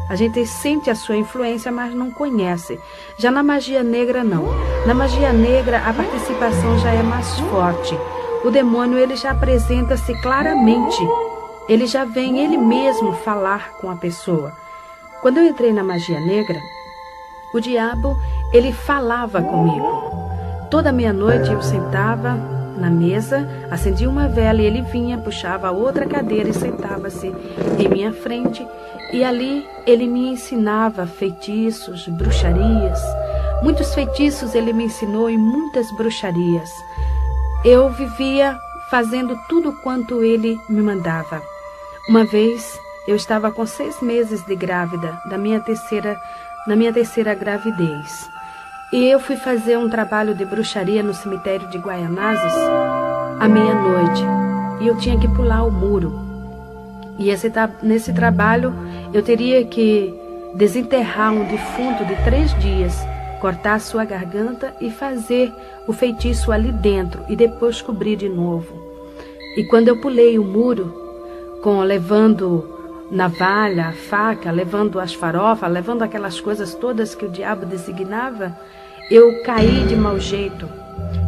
A gente sente a sua influência, mas não conhece. Já na magia negra, não. Na magia negra, a participação já é mais forte. O demônio, ele já apresenta-se claramente. Ele já vem ele mesmo falar com a pessoa. Quando eu entrei na magia negra, o diabo, ele falava comigo. Toda meia-noite eu sentava na mesa, acendia uma vela e ele vinha, puxava outra cadeira e sentava-se em minha frente. E ali ele me ensinava feitiços, bruxarias. Muitos feitiços ele me ensinou e muitas bruxarias. Eu vivia fazendo tudo quanto ele me mandava. Uma vez eu estava com 6 meses de grávida, na minha terceira gravidez. E eu fui fazer um trabalho de bruxaria no cemitério de Guaianazes à meia-noite. E eu tinha que pular o muro. E nesse trabalho eu teria que desenterrar um defunto de 3 dias, cortar a sua garganta e fazer o feitiço ali dentro e depois cobrir de novo. E quando eu pulei o muro, levando navalha, faca, levando as farofas, levando aquelas coisas todas que o diabo designava, eu caí de mau jeito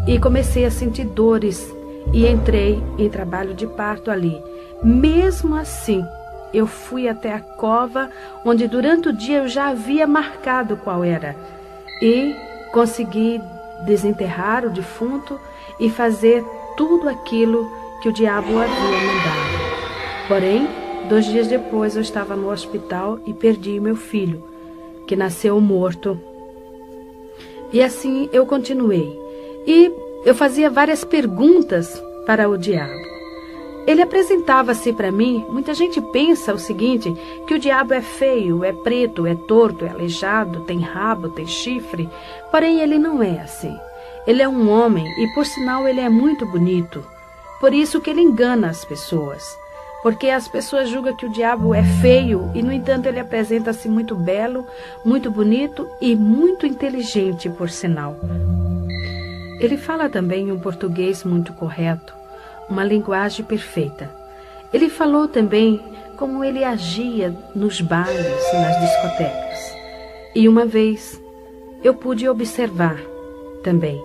e comecei a sentir dores e entrei em trabalho de parto ali. Mesmo assim, eu fui até a cova onde durante o dia eu já havia marcado qual era e consegui desenterrar o defunto e fazer tudo aquilo que o diabo havia mandado. Porém, 2 dias depois eu estava no hospital e perdi meu filho, que nasceu morto. E assim eu continuei. E eu fazia várias perguntas para o diabo. Ele apresentava-se para mim. Muita gente pensa o seguinte, que o diabo é feio, é preto, é torto, é aleijado, tem rabo, tem chifre. Porém, ele não é assim. Ele é um homem e, por sinal, ele é muito bonito. Por isso que ele engana as pessoas. Porque as pessoas julgam que o diabo é feio e, no entanto, ele apresenta-se muito belo, muito bonito e muito inteligente, por sinal. Ele fala também um português muito correto, uma linguagem perfeita. Ele falou também como ele agia nos bailes, nas discotecas. E uma vez eu pude observar também.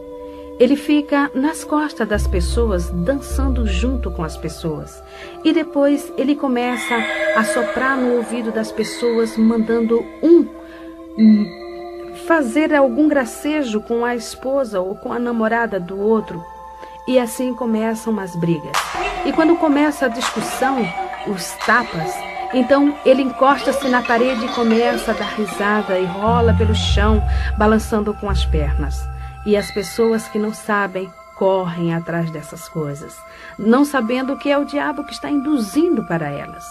Ele fica nas costas das pessoas, dançando junto com as pessoas. E depois ele começa a soprar no ouvido das pessoas, mandando fazer algum gracejo com a esposa ou com a namorada do outro. E assim começam as brigas. E quando começa a discussão, os tapas, então ele encosta-se na parede e começa a dar risada e rola pelo chão, balançando com as pernas. E as pessoas que não sabem correm atrás dessas coisas, não sabendo que é o diabo que está induzindo para elas.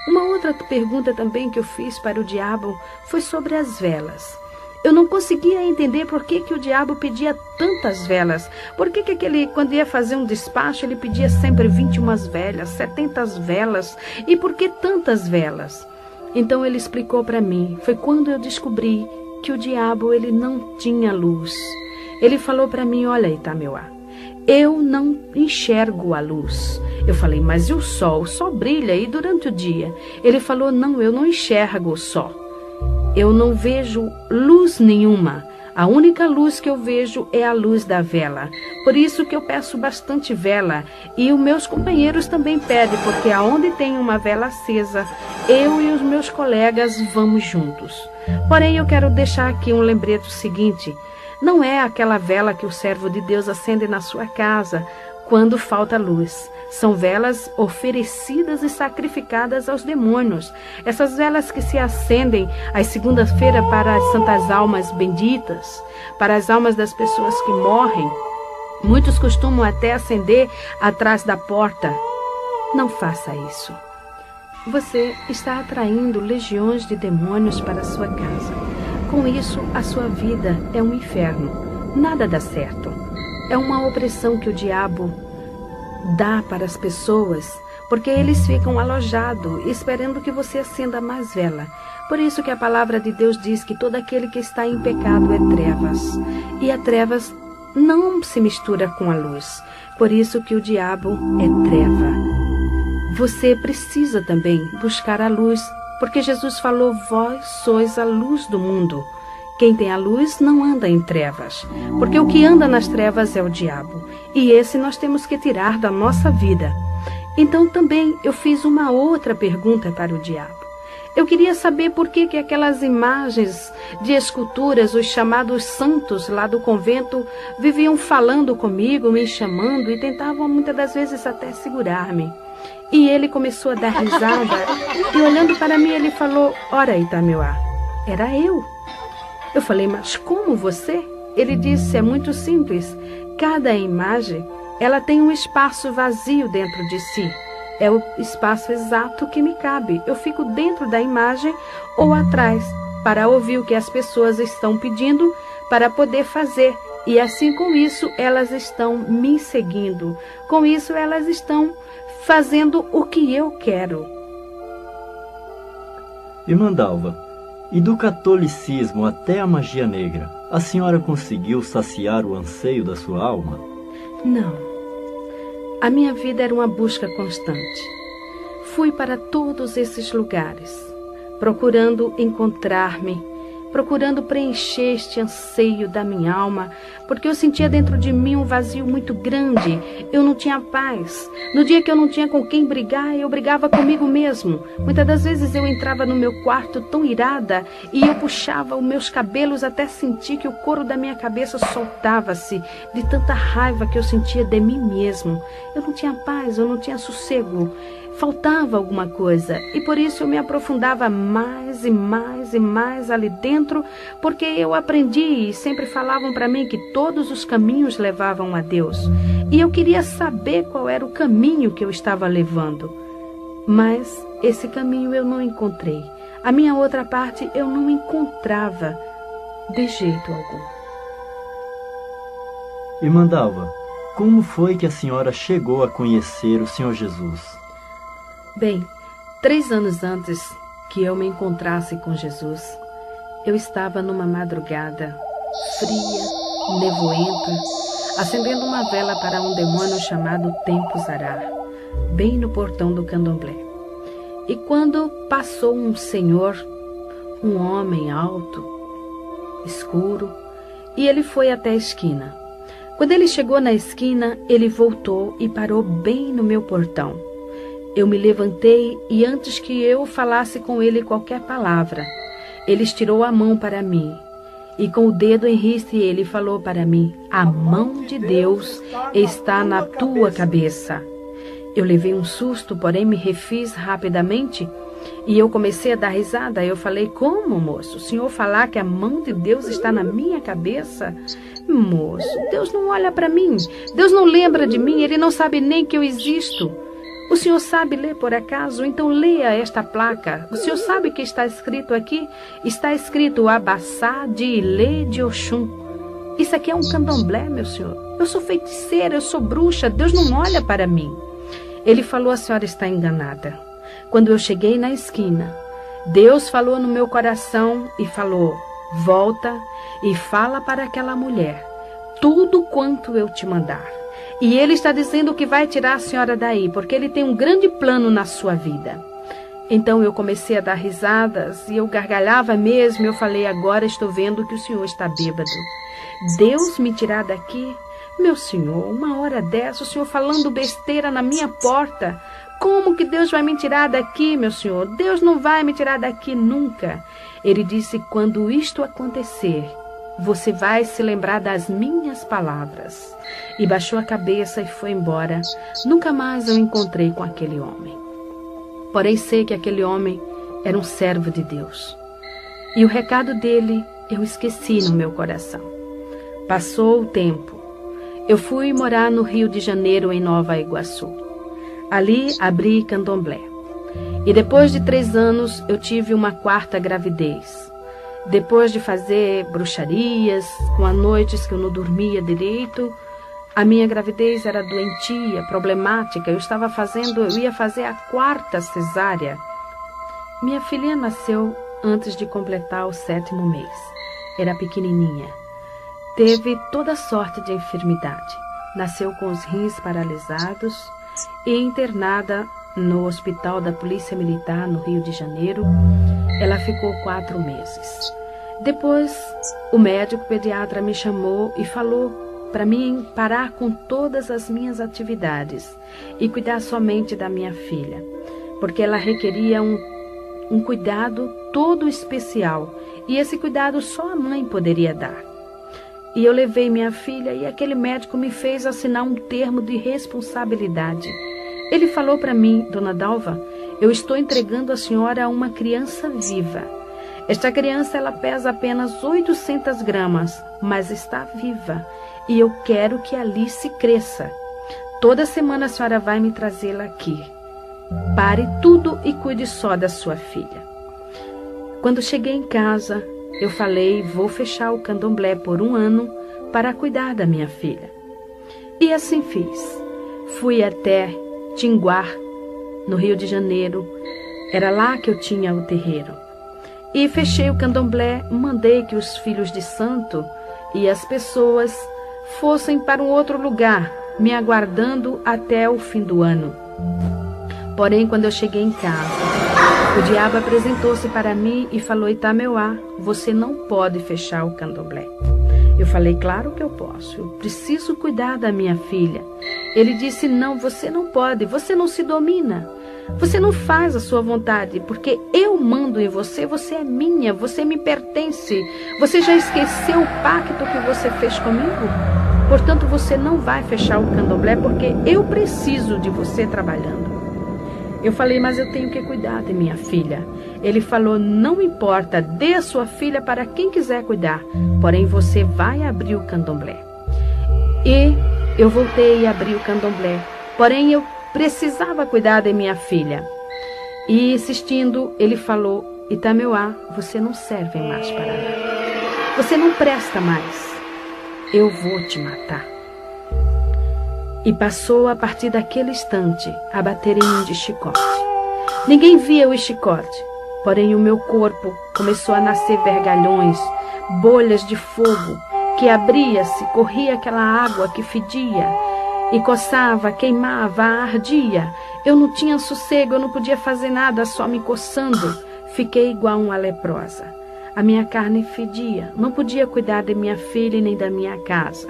Uma outra pergunta também que eu fiz para o diabo foi sobre as velas. Eu não conseguia entender por que o diabo pedia tantas velas. Por que ele, quando ia fazer um despacho, ele pedia sempre 21 velas, 70 velas? E por que tantas velas? Então ele explicou para mim. Foi quando eu descobri que o diabo ele não tinha luz. Ele falou para mim, olha, Itameuá, eu não enxergo a luz. Eu falei, mas e o sol? O sol brilha aí durante o dia. Ele falou, não, eu não enxergo o sol. Eu não vejo luz nenhuma. A única luz que eu vejo é a luz da vela. Por isso que eu peço bastante vela. E os meus companheiros também pedem, porque aonde tem uma vela acesa, eu e os meus colegas vamos juntos. Porém, eu quero deixar aqui um lembrete seguinte. Não é aquela vela que o servo de Deus acende na sua casa quando falta luz. São velas oferecidas e sacrificadas aos demônios. Essas velas que se acendem às segundas-feiras para as santas almas benditas, para as almas das pessoas que morrem. Muitos costumam até acender atrás da porta. Não faça isso. Você está atraindo legiões de demônios para a sua casa. Com isso, a sua vida é um inferno. Nada dá certo. É uma opressão que o diabo dá para as pessoas, porque eles ficam alojados, esperando que você acenda mais vela. Por isso que a palavra de Deus diz que todo aquele que está em pecado é trevas. E a trevas não se mistura com a luz. Por isso que o diabo é treva. Você precisa também buscar a luz, porque Jesus falou, vós sois a luz do mundo. Quem tem a luz não anda em trevas, porque o que anda nas trevas é o diabo. E esse nós temos que tirar da nossa vida. Então também eu fiz uma outra pergunta para o diabo. Eu queria saber por que aquelas imagens de esculturas, os chamados santos lá do convento, viviam falando comigo, me chamando e tentavam muitas das vezes até segurar-me. E ele começou a dar risada e olhando para mim ele falou, ora Itameuá, era eu. Eu falei, mas como você? Ele disse, é muito simples. Cada imagem, ela tem um espaço vazio dentro de si. é o espaço exato que me cabe. Eu fico dentro da imagem ou atrás, para ouvir o que as pessoas estão pedindo para poder fazer. E assim, com isso, elas estão me seguindo. Com isso, elas estão fazendo o que eu quero. Irmã Dalva, e do catolicismo até a magia negra, a senhora conseguiu saciar o anseio da sua alma? Não. A minha vida era uma busca constante. Fui para todos esses lugares, procurando encontrar-me, procurando preencher este anseio da minha alma, porque eu sentia dentro de mim um vazio muito grande. Eu não tinha paz. No dia que eu não tinha com quem brigar, eu brigava comigo mesmo. Muitas das vezes eu entrava no meu quarto tão irada e eu puxava os meus cabelos até sentir que o couro da minha cabeça soltava-se de tanta raiva que eu sentia de mim mesmo. Eu não tinha paz, eu não tinha sossego. Faltava alguma coisa, e por isso eu me aprofundava mais e mais e mais ali dentro, porque eu aprendi e sempre falavam para mim que todos os caminhos levavam a Deus, e eu queria saber qual era o caminho que eu estava levando. Mas esse caminho eu não encontrei. A minha outra parte eu não encontrava de jeito algum. Irmã Dalva, como foi que a senhora chegou a conhecer o Senhor Jesus? Bem, 3 anos antes que eu me encontrasse com Jesus, eu estava numa madrugada fria, nevoenta, acendendo uma vela para um demônio chamado Tempo Zará, bem no portão do candomblé. E quando passou um senhor, um homem alto, escuro, e ele foi até a esquina. Quando ele chegou na esquina, ele voltou e parou bem no meu portão. Eu me levantei e antes que eu falasse com ele qualquer palavra, ele estirou a mão para mim e com o dedo em riste ele falou para mim: a mão de Deus está na tua cabeça. Eu levei um susto, porém me refiz rapidamente e eu comecei a dar risada. Eu falei: como, moço? O senhor falar que a mão de Deus está na minha cabeça? Moço, Deus não olha para mim, Deus não lembra de mim, Ele não sabe nem que eu existo. O senhor sabe ler por acaso? Então leia esta placa. O senhor sabe o que está escrito aqui? Está escrito Abassá de Ilê de Oxum. Isso aqui é um candomblé, meu senhor. Eu sou feiticeira, eu sou bruxa, Deus não olha para mim. Ele falou: a senhora está enganada. Quando eu cheguei na esquina, Deus falou no meu coração e falou: volta e fala para aquela mulher tudo quanto eu te mandar. E ele está dizendo que vai tirar a senhora daí, porque ele tem um grande plano na sua vida. Então eu comecei a dar risadas e eu gargalhava mesmo. Eu falei: agora estou vendo que o senhor está bêbado. Deus me tirar daqui? Meu senhor, uma hora dessa, o senhor falando besteira na minha porta. Como que Deus vai me tirar daqui, meu senhor? Deus não vai me tirar daqui nunca. Ele disse: quando isto acontecer, você vai se lembrar das minhas palavras. E baixou a cabeça e foi embora. Nunca mais eu encontrei com aquele homem. Porém sei que aquele homem era um servo de Deus. E o recado dele eu esqueci no meu coração. Passou o tempo. Eu fui morar no Rio de Janeiro, em Nova Iguaçu. Ali abri candomblé. E depois de 3 anos eu tive uma 4ª gravidez. Depois de fazer bruxarias, com as noites que eu não dormia direito, a minha gravidez era doentia, problemática. Eu ia fazer a 4ª cesárea. Minha filha nasceu antes de completar o 7º mês. Era pequenininha. Teve toda sorte de enfermidade. Nasceu com os rins paralisados e internada no Hospital da Polícia Militar, no Rio de Janeiro. Ela ficou 4 meses. Depois, o médico pediatra me chamou e falou para mim parar com todas as minhas atividades e cuidar somente da minha filha, porque ela requeria um cuidado todo especial, e esse cuidado só a mãe poderia dar. E eu levei minha filha e aquele médico me fez assinar um termo de responsabilidade. Ele falou para mim: dona Dalva, eu estou entregando a senhora a uma criança viva. Esta criança ela pesa apenas 800 gramas, mas está viva. E eu quero que a Alice cresça. Toda semana a senhora vai me trazê-la aqui. Pare tudo e cuide só da sua filha. Quando cheguei em casa, eu falei, vou fechar o candomblé por 1 ano para cuidar da minha filha. E assim fiz. Fui até Tinguá, no Rio de Janeiro. Era lá que eu tinha o terreiro. E fechei o candomblé, mandei que os filhos de santo e as pessoas fossem para um outro lugar, me aguardando até o fim do ano. Porém, quando eu cheguei em casa, o diabo apresentou-se para mim e falou, Itameuá, você não pode fechar o candomblé. Eu falei, claro que eu posso, eu preciso cuidar da minha filha. Ele disse, não, você não pode, você não se domina. Você não faz a sua vontade, porque eu mando em você, você é minha, você me pertence. Você já esqueceu o pacto que você fez comigo? Portanto, você não vai fechar o candomblé, porque eu preciso de você trabalhando. Eu falei, mas eu tenho que cuidar de minha filha. Ele falou, não importa, dê a sua filha para quem quiser cuidar, porém você vai abrir o candomblé. E eu voltei e abri o candomblé, porém eu precisava cuidar de minha filha. E insistindo, ele falou, Itameuá, você não serve mais para nada. Você não presta mais. Eu vou te matar. E passou a partir daquele instante a bater em mim de chicote. Ninguém via o chicote, porém o meu corpo começou a nascer vergalhões, bolhas de fogo, que abria-se, corria aquela água que fedia, e coçava, queimava, ardia. Eu não tinha sossego, eu não podia fazer nada, só me coçando. Fiquei igual uma leprosa. A minha carne fedia, não podia cuidar de minha filha e nem da minha casa.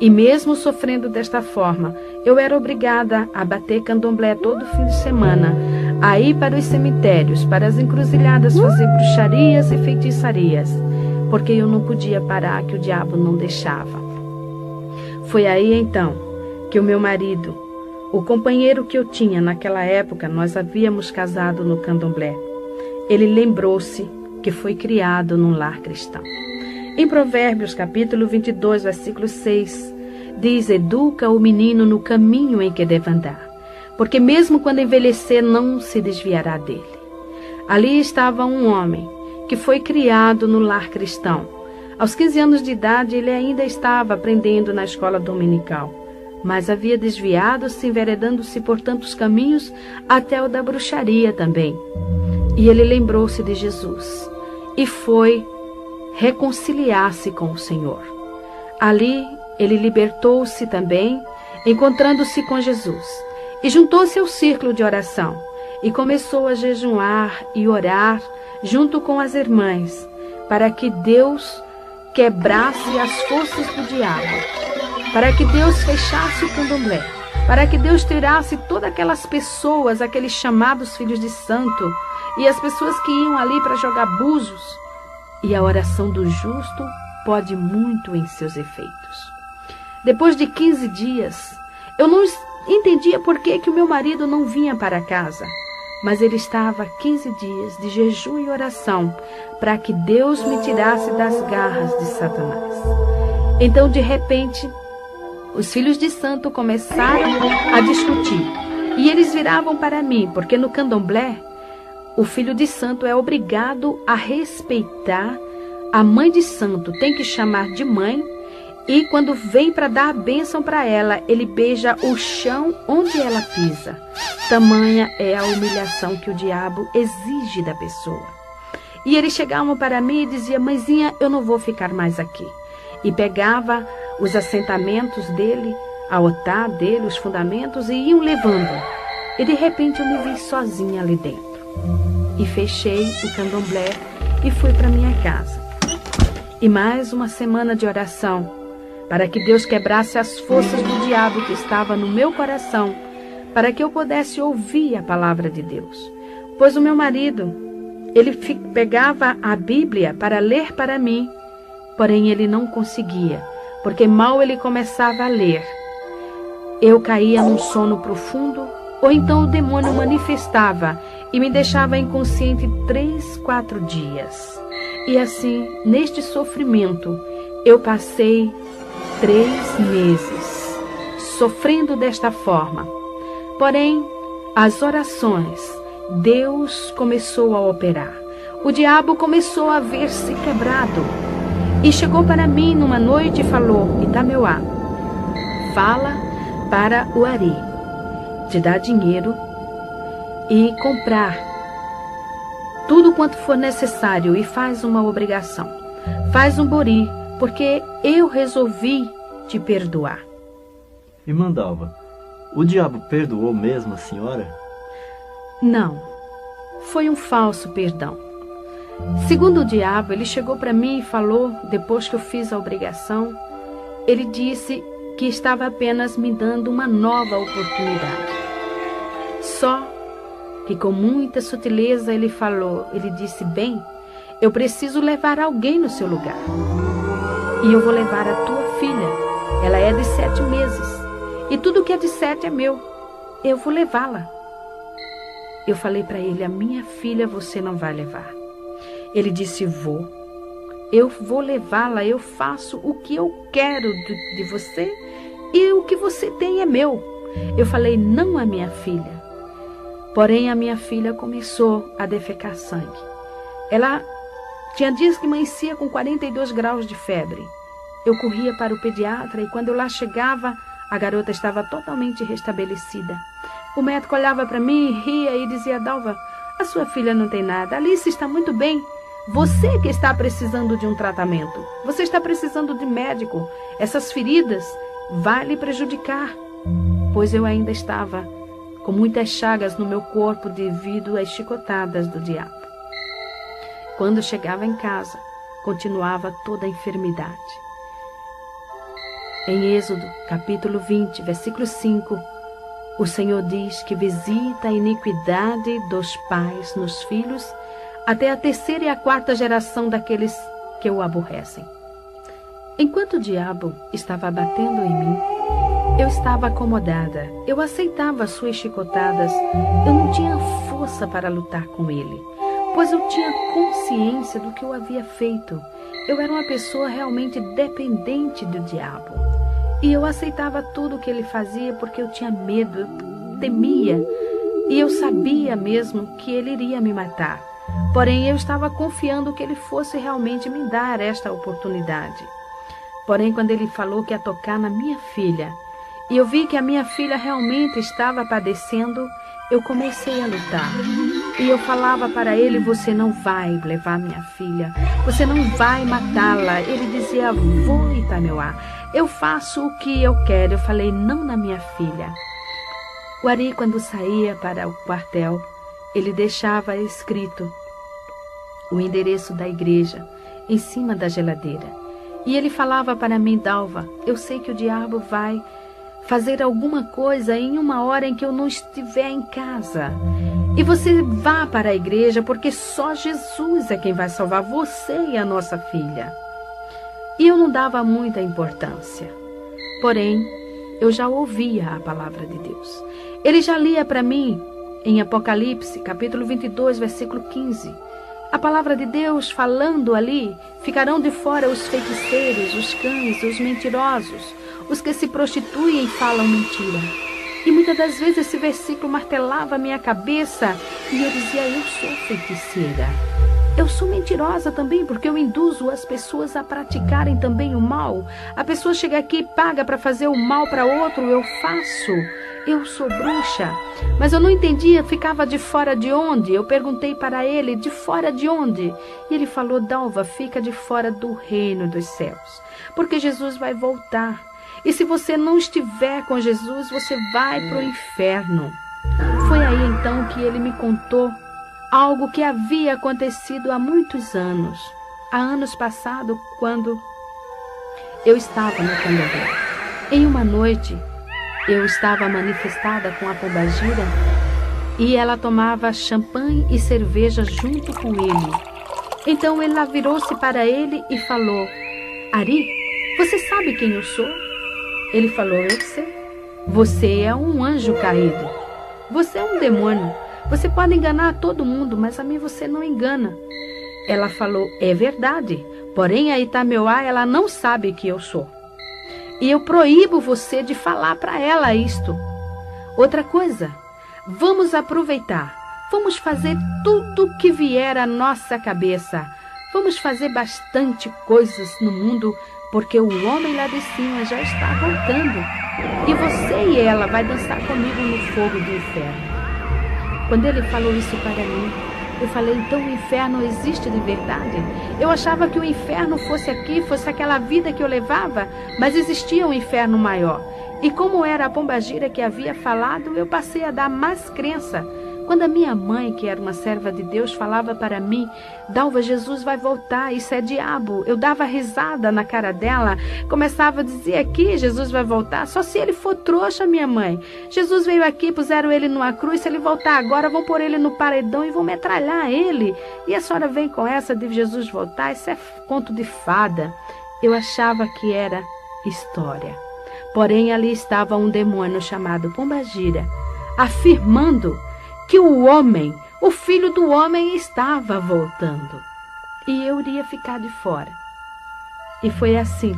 E mesmo sofrendo desta forma, eu era obrigada a bater candomblé todo fim de semana, a ir para os cemitérios, para as encruzilhadas fazer bruxarias e feitiçarias, porque eu não podia parar, que o diabo não deixava. Foi aí então que o meu marido, o companheiro que eu tinha naquela época, nós havíamos casado no candomblé, ele lembrou-se que foi criado num lar cristão. Em Provérbios, capítulo 22, versículo 6, diz, educa o menino no caminho em que deve andar, porque mesmo quando envelhecer não se desviará dele. Ali estava um homem que foi criado no lar cristão. Aos 15 anos de idade, ele ainda estava aprendendo na escola dominical, mas havia desviado-se, enveredando-se por tantos caminhos, até o da bruxaria também. E ele lembrou-se de Jesus e foi reconciliar-se com o Senhor. Ali ele libertou-se também, encontrando-se com Jesus, e juntou-se ao círculo de oração e começou a jejuar e orar junto com as irmãs, para que Deus quebrasse as forças do diabo, para que Deus fechasse o candomblé, para que Deus tirasse todas aquelas pessoas, aqueles chamados filhos de santo, e as pessoas que iam ali para jogar búzios. E a oração do justo pode muito em seus efeitos. Depois de 15 dias, eu não entendia por que o meu marido não vinha para casa, mas ele estava 15 dias de jejum e oração para que Deus me tirasse das garras de Satanás. Então, de repente, os filhos de santo começaram a discutir e eles viravam para mim, porque no candomblé, o filho de santo é obrigado a respeitar a mãe de santo, tem que chamar de mãe, e quando vem para dar a bênção para ela, ele beija o chão onde ela pisa. Tamanha é a humilhação que o diabo exige da pessoa. E eles chegavam para mim e diziam, mãezinha, eu não vou ficar mais aqui. E pegava os assentamentos dele, a otá dele, os fundamentos, e iam levando. E de repente eu me vi sozinha ali dentro. E fechei o candomblé e fui para minha casa. E mais uma semana de oração, para que Deus quebrasse as forças do diabo que estava no meu coração, para que eu pudesse ouvir a palavra de Deus. Pois o meu marido, ele pegava a Bíblia para ler para mim, porém ele não conseguia, porque mal ele começava a ler, eu caía num sono profundo, ou então o demônio manifestava e me deixava inconsciente 3, 4 dias. E assim, neste sofrimento, eu passei 3 meses, sofrendo desta forma. Porém, as orações, Deus começou a operar. O diabo começou a ver-se quebrado. E chegou para mim numa noite e falou: Itameuá, fala para o Ari te dar dinheiro e comprar tudo quanto for necessário e faz uma obrigação. Faz um bori, porque eu resolvi te perdoar. Irmã Dalva, o diabo perdoou mesmo a senhora? Não, foi um falso perdão. Segundo o diabo, ele chegou para mim e falou, depois que eu fiz a obrigação, ele disse que estava apenas me dando uma nova oportunidade. Só que com muita sutileza ele disse: bem, eu preciso levar alguém no seu lugar. E eu vou levar a tua filha. Ela é de 7 meses. E tudo que é de 7 é meu. Eu vou levá-la. Eu falei para ele: a minha filha você não vai levar. Ele disse: vou. Eu vou levá-la. Eu faço o que eu quero de você. E o que você tem é meu. Eu falei: não a minha filha. Porém, a minha filha começou a defecar sangue. Ela tinha dias que amanhecia com 42 graus de febre. Eu corria para o pediatra e quando eu lá chegava, a garota estava totalmente restabelecida. O médico olhava para mim, ria e dizia: Dalva, a sua filha não tem nada. Alice está muito bem. Você que está precisando de um tratamento. Você está precisando de médico. Essas feridas vão lhe prejudicar. Pois eu ainda estava com muitas chagas no meu corpo devido às chicotadas do diabo. Quando chegava em casa, continuava toda a enfermidade. Em Êxodo, capítulo 20, versículo 5, o Senhor diz que visita a iniquidade dos pais nos filhos até a 3ª e a 4ª geração daqueles que o aborrecem. Enquanto o diabo estava batendo em mim, eu estava acomodada. Eu aceitava as suas chicotadas. Eu não tinha força para lutar com ele, pois eu tinha consciência do que eu havia feito. Eu era uma pessoa realmente dependente do diabo. E eu aceitava tudo o que ele fazia porque eu tinha medo, eu temia. E eu sabia mesmo que ele iria me matar. Porém, eu estava confiando que ele fosse realmente me dar esta oportunidade. Porém, quando ele falou que ia tocar na minha filha, e eu vi que a minha filha realmente estava padecendo, eu comecei a lutar. E eu falava para ele: você não vai levar minha filha, você não vai matá-la. Ele dizia: vou, Itameuá, eu faço o que eu quero. Eu falei: não na minha filha. O Ari, quando saía para o quartel, ele deixava escrito o endereço da igreja em cima da geladeira. E ele falava para mim: Dalva, eu sei que o diabo vai fazer alguma coisa em uma hora em que eu não estiver em casa. E você vá para a igreja, porque só Jesus é quem vai salvar você e a nossa filha. E eu não dava muita importância. Porém, eu já ouvia a palavra de Deus. Ele já lia para mim em Apocalipse, capítulo 22, versículo 15. A palavra de Deus falando ali: ficarão de fora os feiticeiros, os cães, os mentirosos, os que se prostituem e falam mentira. E muitas das vezes esse versículo martelava a minha cabeça e eu dizia: eu sou feiticeira. Eu sou mentirosa também, porque eu induzo as pessoas a praticarem também o mal. A pessoa chega aqui e paga para fazer o mal para outro, eu faço. Eu sou bruxa. Mas eu não entendia, ficava de fora de onde? Eu perguntei para ele: de fora de onde? E ele falou: Dalva, fica de fora do reino dos céus, porque Jesus vai voltar. E se você não estiver com Jesus, você vai para o inferno. Foi aí então que ele me contou algo que havia acontecido há muitos anos. Há anos passados, quando eu estava no candomblé. Em uma noite, eu estava manifestada com a pombagira e ela tomava champanhe e cerveja junto com ele. Então ela virou-se para ele e falou: Ari, você sabe quem eu sou? Ele falou: eu sei. Você é um anjo caído. Você é um demônio. Você pode enganar todo mundo, mas a mim você não engana. Ela falou: é verdade. Porém, a Itameuá, ela não sabe que eu sou. E eu proíbo você de falar para ela isto. Outra coisa, Vamos aproveitar. Vamos fazer tudo que vier à nossa cabeça. Vamos fazer bastante coisas no mundo, porque o homem lá de cima já está voltando. E você e ela vai dançar comigo no fogo do inferno. Quando ele falou isso para mim, eu falei, então o inferno existe de verdade? Eu achava que o inferno fosse aqui, fosse aquela vida que eu levava, mas existia um inferno maior. E como era a pombagira que havia falado, eu passei a dar mais crença. Quando a minha mãe, que era uma serva de Deus, falava para mim, Dalva, Jesus vai voltar, isso é diabo. Eu dava risada na cara dela, começava a dizer aqui, Jesus vai voltar, só se ele for trouxa, minha mãe. Jesus veio aqui, puseram ele numa cruz, se ele voltar agora, vão pôr ele no paredão e vão metralhar ele. E a senhora vem com essa de Jesus voltar, isso é conto de fada. Eu achava que era história. Porém, ali estava um demônio chamado Pombagira, afirmando que o homem, o filho do homem, estava voltando. E eu iria ficar de fora. E foi assim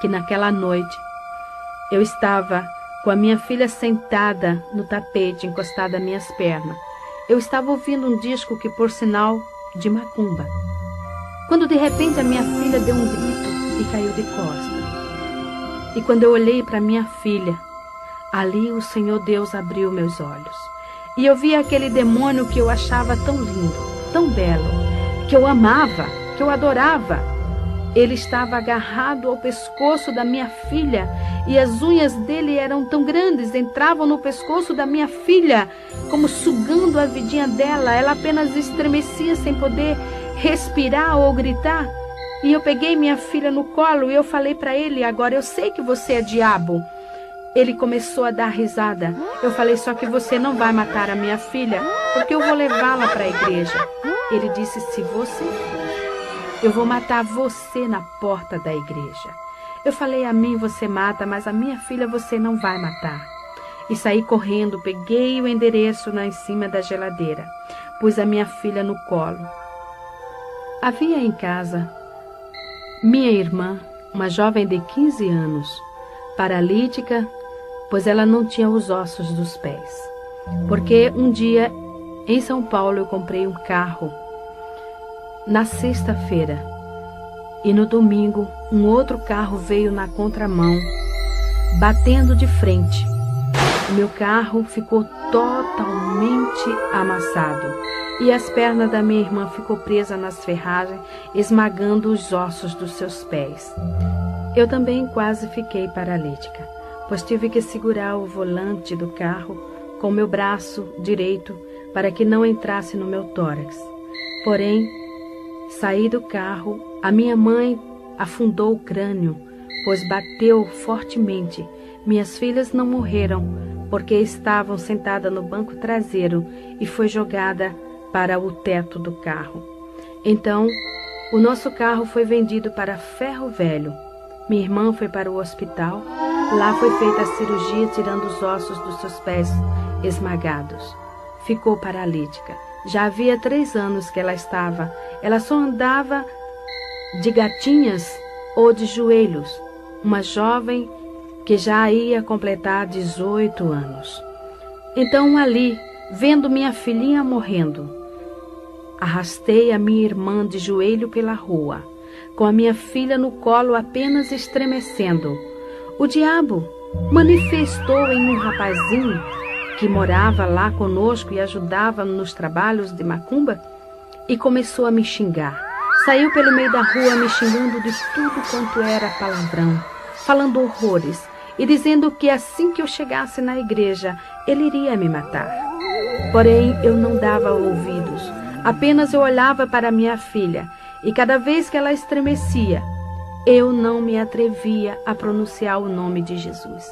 que naquela noite eu estava com a minha filha sentada no tapete, encostada às minhas pernas. Eu estava ouvindo um disco que, por sinal, de macumba. Quando de repente a minha filha deu um grito e caiu de costas. E quando eu olhei para minha filha, ali o Senhor Deus abriu meus olhos. E eu vi aquele demônio que eu achava tão lindo, tão belo, que eu amava, que eu adorava. Ele estava agarrado ao pescoço da minha filha e as unhas dele eram tão grandes, entravam no pescoço da minha filha, como sugando a vidinha dela. Ela apenas estremecia sem poder respirar ou gritar. E eu peguei minha filha no colo e eu falei para ele, agora eu sei que você é diabo. Ele começou a dar risada. Eu falei, só que você não vai matar a minha filha, porque eu vou levá-la para a igreja. Ele disse, se você for, eu vou matar você na porta da igreja. Eu falei, a mim você mata, mas a minha filha você não vai matar. E saí correndo, peguei o endereço lá em cima da geladeira. Pus a minha filha no colo. Havia em casa minha irmã, uma jovem de 15 anos, paralítica, pois ela não tinha os ossos dos pés. Porque um dia, em São Paulo, eu comprei um carro na sexta-feira. E no domingo, um outro carro veio na contramão, batendo de frente. O meu carro ficou totalmente amassado. E as pernas da minha irmã ficou presa nas ferragens, esmagando os ossos dos seus pés. Eu também quase fiquei paralítica, pois tive que segurar o volante do carro com meu braço direito para que não entrasse no meu tórax. Porém, saí do carro, a minha mãe afundou o crânio, pois bateu fortemente. Minhas filhas não morreram, porque estavam sentadas no banco traseiro e foi jogada para o teto do carro. Então, o nosso carro foi vendido para Ferro Velho. Minha irmã foi para o hospital. Lá foi feita a cirurgia, tirando os ossos dos seus pés esmagados. Ficou paralítica. Já havia 3 anos que ela estava. Ela só andava de gatinhas ou de joelhos. Uma jovem que já ia completar 18 anos. Então, ali, vendo minha filhinha morrendo, arrastei a minha irmã de joelho pela rua, com a minha filha no colo apenas estremecendo. O diabo manifestou em um rapazinho que morava lá conosco e ajudava nos trabalhos de macumba e começou a me xingar. Saiu pelo meio da rua me xingando de tudo quanto era palavrão, falando horrores e dizendo que assim que eu chegasse na igreja, ele iria me matar. Porém, eu não dava ouvidos. Apenas eu olhava para minha filha, e cada vez que ela estremecia, eu não me atrevia a pronunciar o nome de Jesus.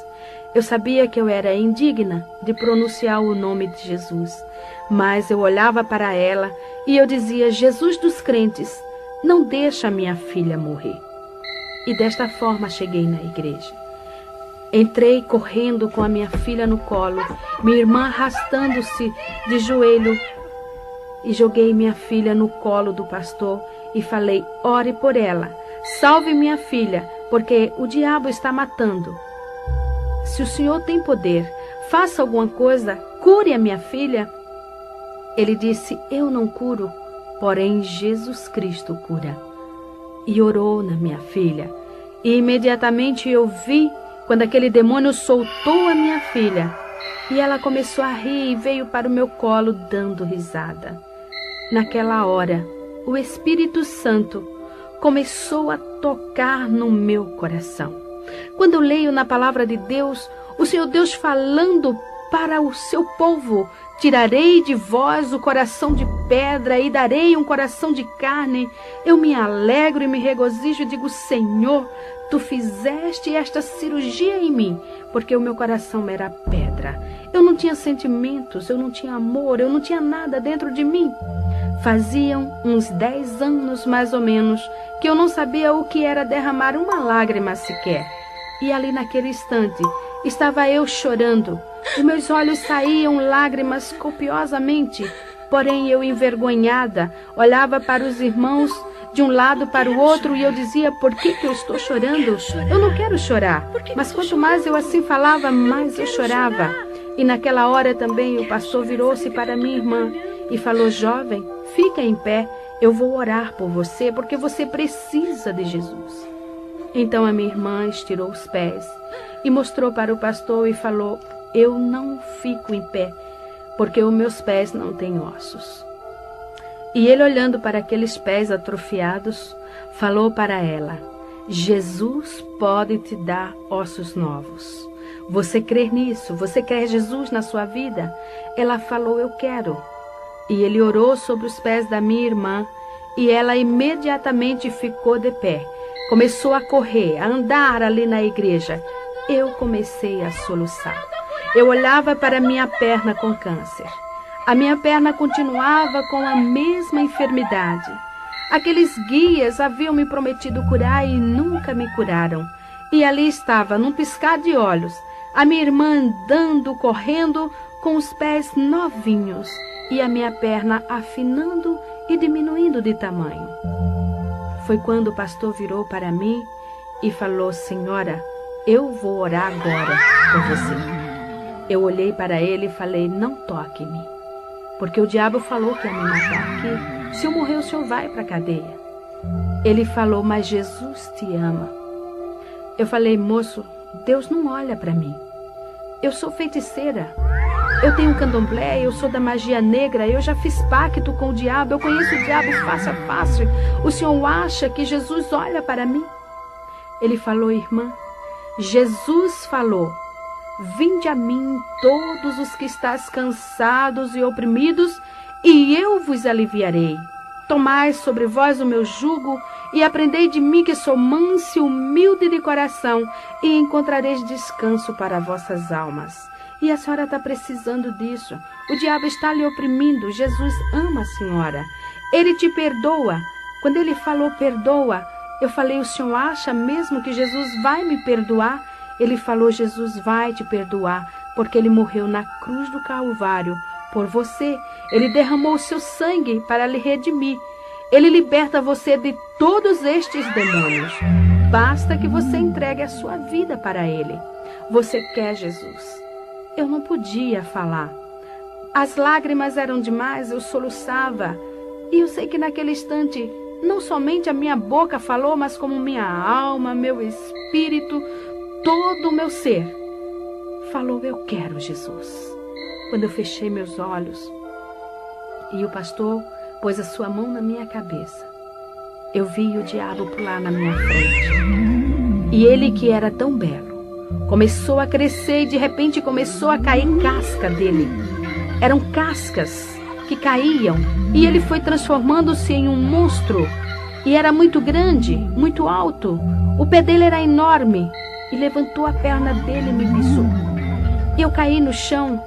Eu sabia que eu era indigna de pronunciar o nome de Jesus, mas eu olhava para ela e eu dizia, Jesus dos crentes, não deixa minha filha morrer. E desta forma cheguei na igreja. Entrei correndo com a minha filha no colo, minha irmã arrastando-se de joelho, e joguei minha filha no colo do pastor e falei, ore por ela, salve minha filha, porque o diabo está matando. Se o Senhor tem poder, faça alguma coisa cure a minha filha. Ele disse: eu não curo, porém Jesus Cristo cura. E orou na minha filha. E imediatamente eu vi quando aquele demônio soltou a minha filha. E ela começou a rir e veio para o meu colo dando risada. Naquela hora, o Espírito Santo começou a tocar no meu coração. Quando eu leio na palavra de Deus, o Senhor Deus falando para o seu povo: tirarei de vós o coração de pedra e darei um coração de carne. Eu me alegro e me regozijo e digo: Senhor, tu fizeste esta cirurgia em mim, porque o meu coração era pedra. Eu não tinha sentimentos, eu não tinha amor, eu não tinha nada dentro de mim. Faziam uns 10 anos, mais ou menos, que eu não sabia o que era derramar uma lágrima sequer. E ali naquele instante, estava eu chorando. E meus olhos saíam lágrimas copiosamente. Porém, eu, envergonhada, olhava para os irmãos de um lado para o outro e eu dizia: por que eu estou chorando? Eu não quero chorar. Mas quanto mais eu assim falava, mais eu chorava. E naquela hora também o pastor virou-se para minha irmã e falou: jovem, fica em pé, eu vou orar por você, porque você precisa de Jesus. Então a minha irmã estirou os pés e mostrou para o pastor e falou: eu não fico em pé, porque os meus pés não têm ossos. E ele, olhando para aqueles pés atrofiados, falou para ela: Jesus pode te dar ossos novos. Você crê nisso? Você quer Jesus na sua vida? Ela falou: eu quero. E ele orou sobre os pés da minha irmã e ela imediatamente ficou de pé. Começou a correr, a andar ali na igreja. Eu comecei a soluçar. Eu olhava para minha perna com câncer. A minha perna continuava com a mesma enfermidade. Aqueles guias haviam me prometido curar e nunca me curaram. E ali estava, num piscar de olhos, a minha irmã andando, correndo, com os pés novinhos e a minha perna afinando e diminuindo de tamanho. Foi quando o pastor virou para mim e falou: senhora, eu vou orar agora por você. Eu olhei para ele e falei: não toque-me, porque o diabo falou que ia me matar, que se eu morrer o senhor vai para a cadeia. Ele falou: mas Jesus te ama. Eu falei: moço, Deus não olha para mim. Eu sou feiticeira. Eu tenho candomblé, eu sou da magia negra, eu já fiz pacto com o diabo, eu conheço o diabo face a face. O senhor acha que Jesus olha para mim? Ele falou: irmã, Jesus falou: vinde a mim todos os que estáis cansados e oprimidos, e eu vos aliviarei. Tomai sobre vós o meu jugo e aprendei de mim, que sou manso e humilde de coração, e encontrareis descanso para vossas almas. E a senhora está precisando disso. O diabo está lhe oprimindo. Jesus ama a senhora. Ele te perdoa. Quando ele falou perdoa, eu falei: o senhor acha mesmo que Jesus vai me perdoar? Ele falou: Jesus vai te perdoar, porque ele morreu na cruz do Calvário por você. Ele derramou o seu sangue para lhe redimir. Ele liberta você de todos estes demônios. Basta que você entregue a sua vida para ele. Você quer Jesus? Eu não podia falar. As lágrimas eram demais, eu soluçava. E eu sei que naquele instante, não somente a minha boca falou, mas como minha alma, meu espírito, todo o meu ser falou: eu quero Jesus. Quando eu fechei meus olhos e o pastor pôs a sua mão na minha cabeça, eu vi o diabo pular na minha frente. E ele, que era tão belo, começou a crescer e de repente começou a cair casca dele. Eram cascas que caíam e ele foi transformando-se em um monstro. E era muito grande, muito alto. O pé dele era enorme e levantou a perna dele e me pisou. Eu caí no chão,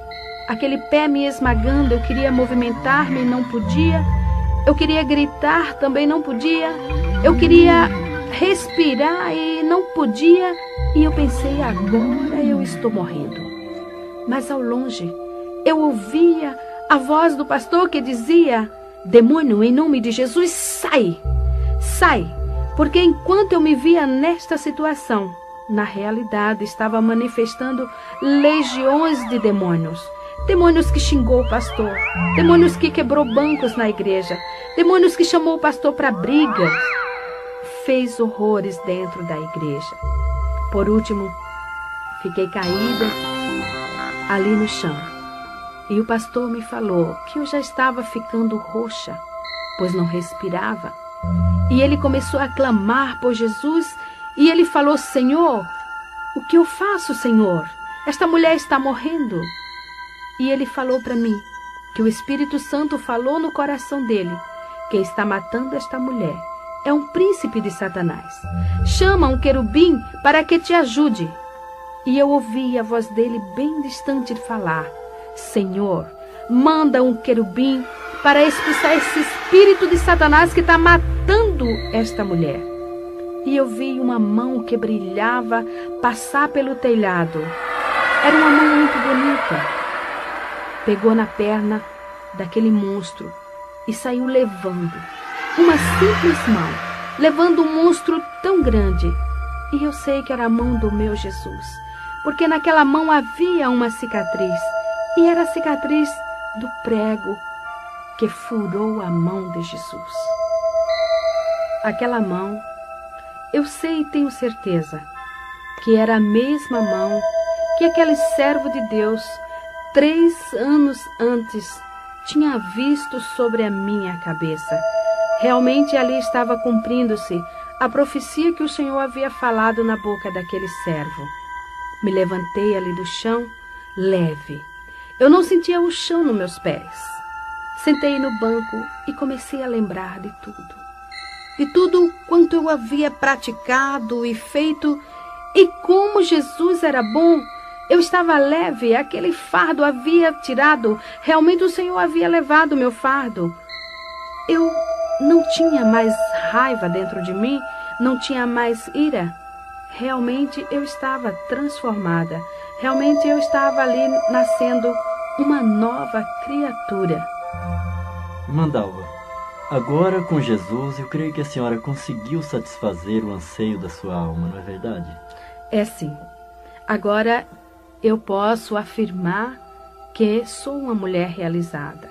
aquele pé me esmagando. Eu queria movimentar-me e não podia. Eu queria gritar, também não podia. Eu queria respirar e não podia. E eu pensei: agora eu estou morrendo. Mas ao longe, eu ouvia a voz do pastor que dizia: demônio, em nome de Jesus, sai! Sai! Porque enquanto eu me via nesta situação, na realidade estava manifestando legiões de demônios. demônios que xingou o pastor, demônios que quebrou bancos na igreja, demônios que chamou o pastor para briga, fez horrores dentro da igreja. Por último, fiquei caída ali no chão. E o pastor me falou que eu já estava ficando roxa, pois não respirava. E ele começou a clamar por Jesus e ele falou: Senhor, o que eu faço, Senhor? Esta mulher está morrendo. E ele falou para mim que o Espírito Santo falou no coração dele: quem está matando esta mulher é um príncipe de Satanás. Chama um querubim para que te ajude. E eu ouvi a voz dele bem distante falar: Senhor, manda um querubim para expulsar esse espírito de Satanás que está matando esta mulher. E eu vi uma mão que brilhava passar pelo telhado. Era uma mão muito bonita. Pegou na perna daquele monstro e saiu levando. Uma simples mão, levando um monstro tão grande. E eu sei que era a mão do meu Jesus, porque naquela mão havia uma cicatriz. E era a cicatriz do prego que furou a mão de Jesus. Aquela mão, eu sei e tenho certeza que era a mesma mão que aquele servo de Deus, 3 anos antes, tinha visto sobre a minha cabeça. Realmente ali estava cumprindo-se a profecia que o Senhor havia falado na boca daquele servo. Me levantei ali do chão, leve. Eu não sentia o chão nos meus pés. Sentei no banco e comecei a lembrar de tudo. De tudo quanto eu havia praticado e feito, e como Jesus era bom. Eu estava leve, aquele fardo havia tirado. Realmente o Senhor havia levado o meu fardo. Eu não tinha mais raiva dentro de mim, não tinha mais ira. Realmente eu estava transformada. Realmente eu estava ali nascendo uma nova criatura. Mandalva, agora com Jesus eu creio que a senhora conseguiu satisfazer o anseio da sua alma, não é verdade? É sim. Agora eu posso afirmar que sou uma mulher realizada.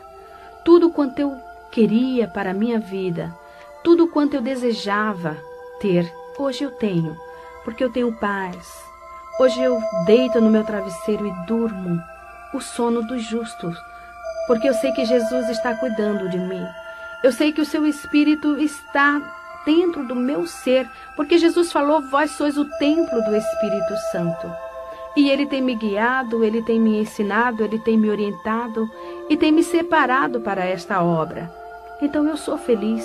Tudo quanto eu queria para a minha vida, tudo quanto eu desejava ter, hoje eu tenho, porque eu tenho paz. Hoje eu deito no meu travesseiro e durmo o sono dos justos, porque eu sei que Jesus está cuidando de mim. Eu sei que o seu Espírito está dentro do meu ser, porque Jesus falou: vós sois o templo do Espírito Santo. E Ele tem me guiado, Ele tem me ensinado, Ele tem me orientado e tem me separado para esta obra. Então eu sou feliz.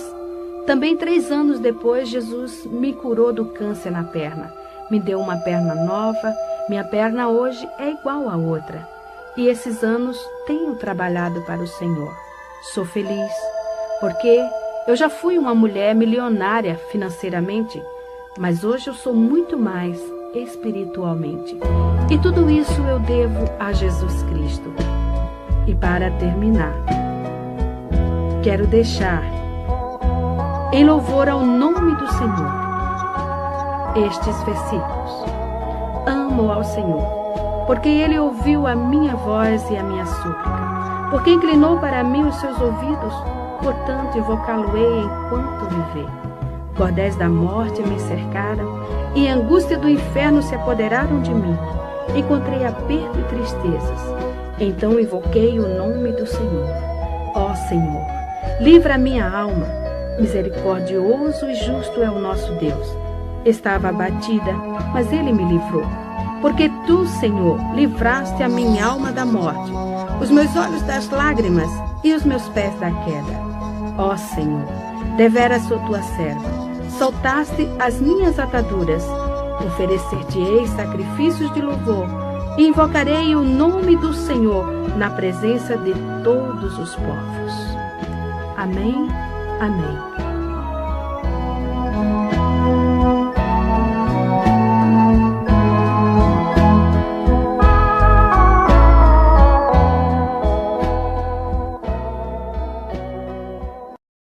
Também 3 anos depois, Jesus me curou do câncer na perna. Me deu uma perna nova. Minha perna hoje é igual à outra. E esses anos tenho trabalhado para o Senhor. Sou feliz, porque eu já fui uma mulher milionária financeiramente, mas hoje eu sou muito mais espiritualmente. E tudo isso eu devo a Jesus Cristo. E para terminar, quero deixar em louvor ao nome do Senhor estes versículos. Amo ao Senhor, porque Ele ouviu a minha voz e a minha súplica, porque inclinou para mim os seus ouvidos, portanto invocá-lo-ei enquanto viver. Cordéis da morte me cercaram, e a angústia do inferno se apoderaram de mim. Encontrei aperto e tristezas. Então invoquei o nome do Senhor. Ó Senhor, livra a minha alma. Misericordioso e justo é o nosso Deus. Estava abatida, mas Ele me livrou. Porque Tu, Senhor, livraste a minha alma da morte, os meus olhos das lágrimas e os meus pés da queda. Ó Senhor, deveras sou Tua serva. Soltaste as minhas ataduras. Oferecer-te-ei sacrifícios de louvor e invocarei o nome do Senhor na presença de todos os povos. Amém. Amém.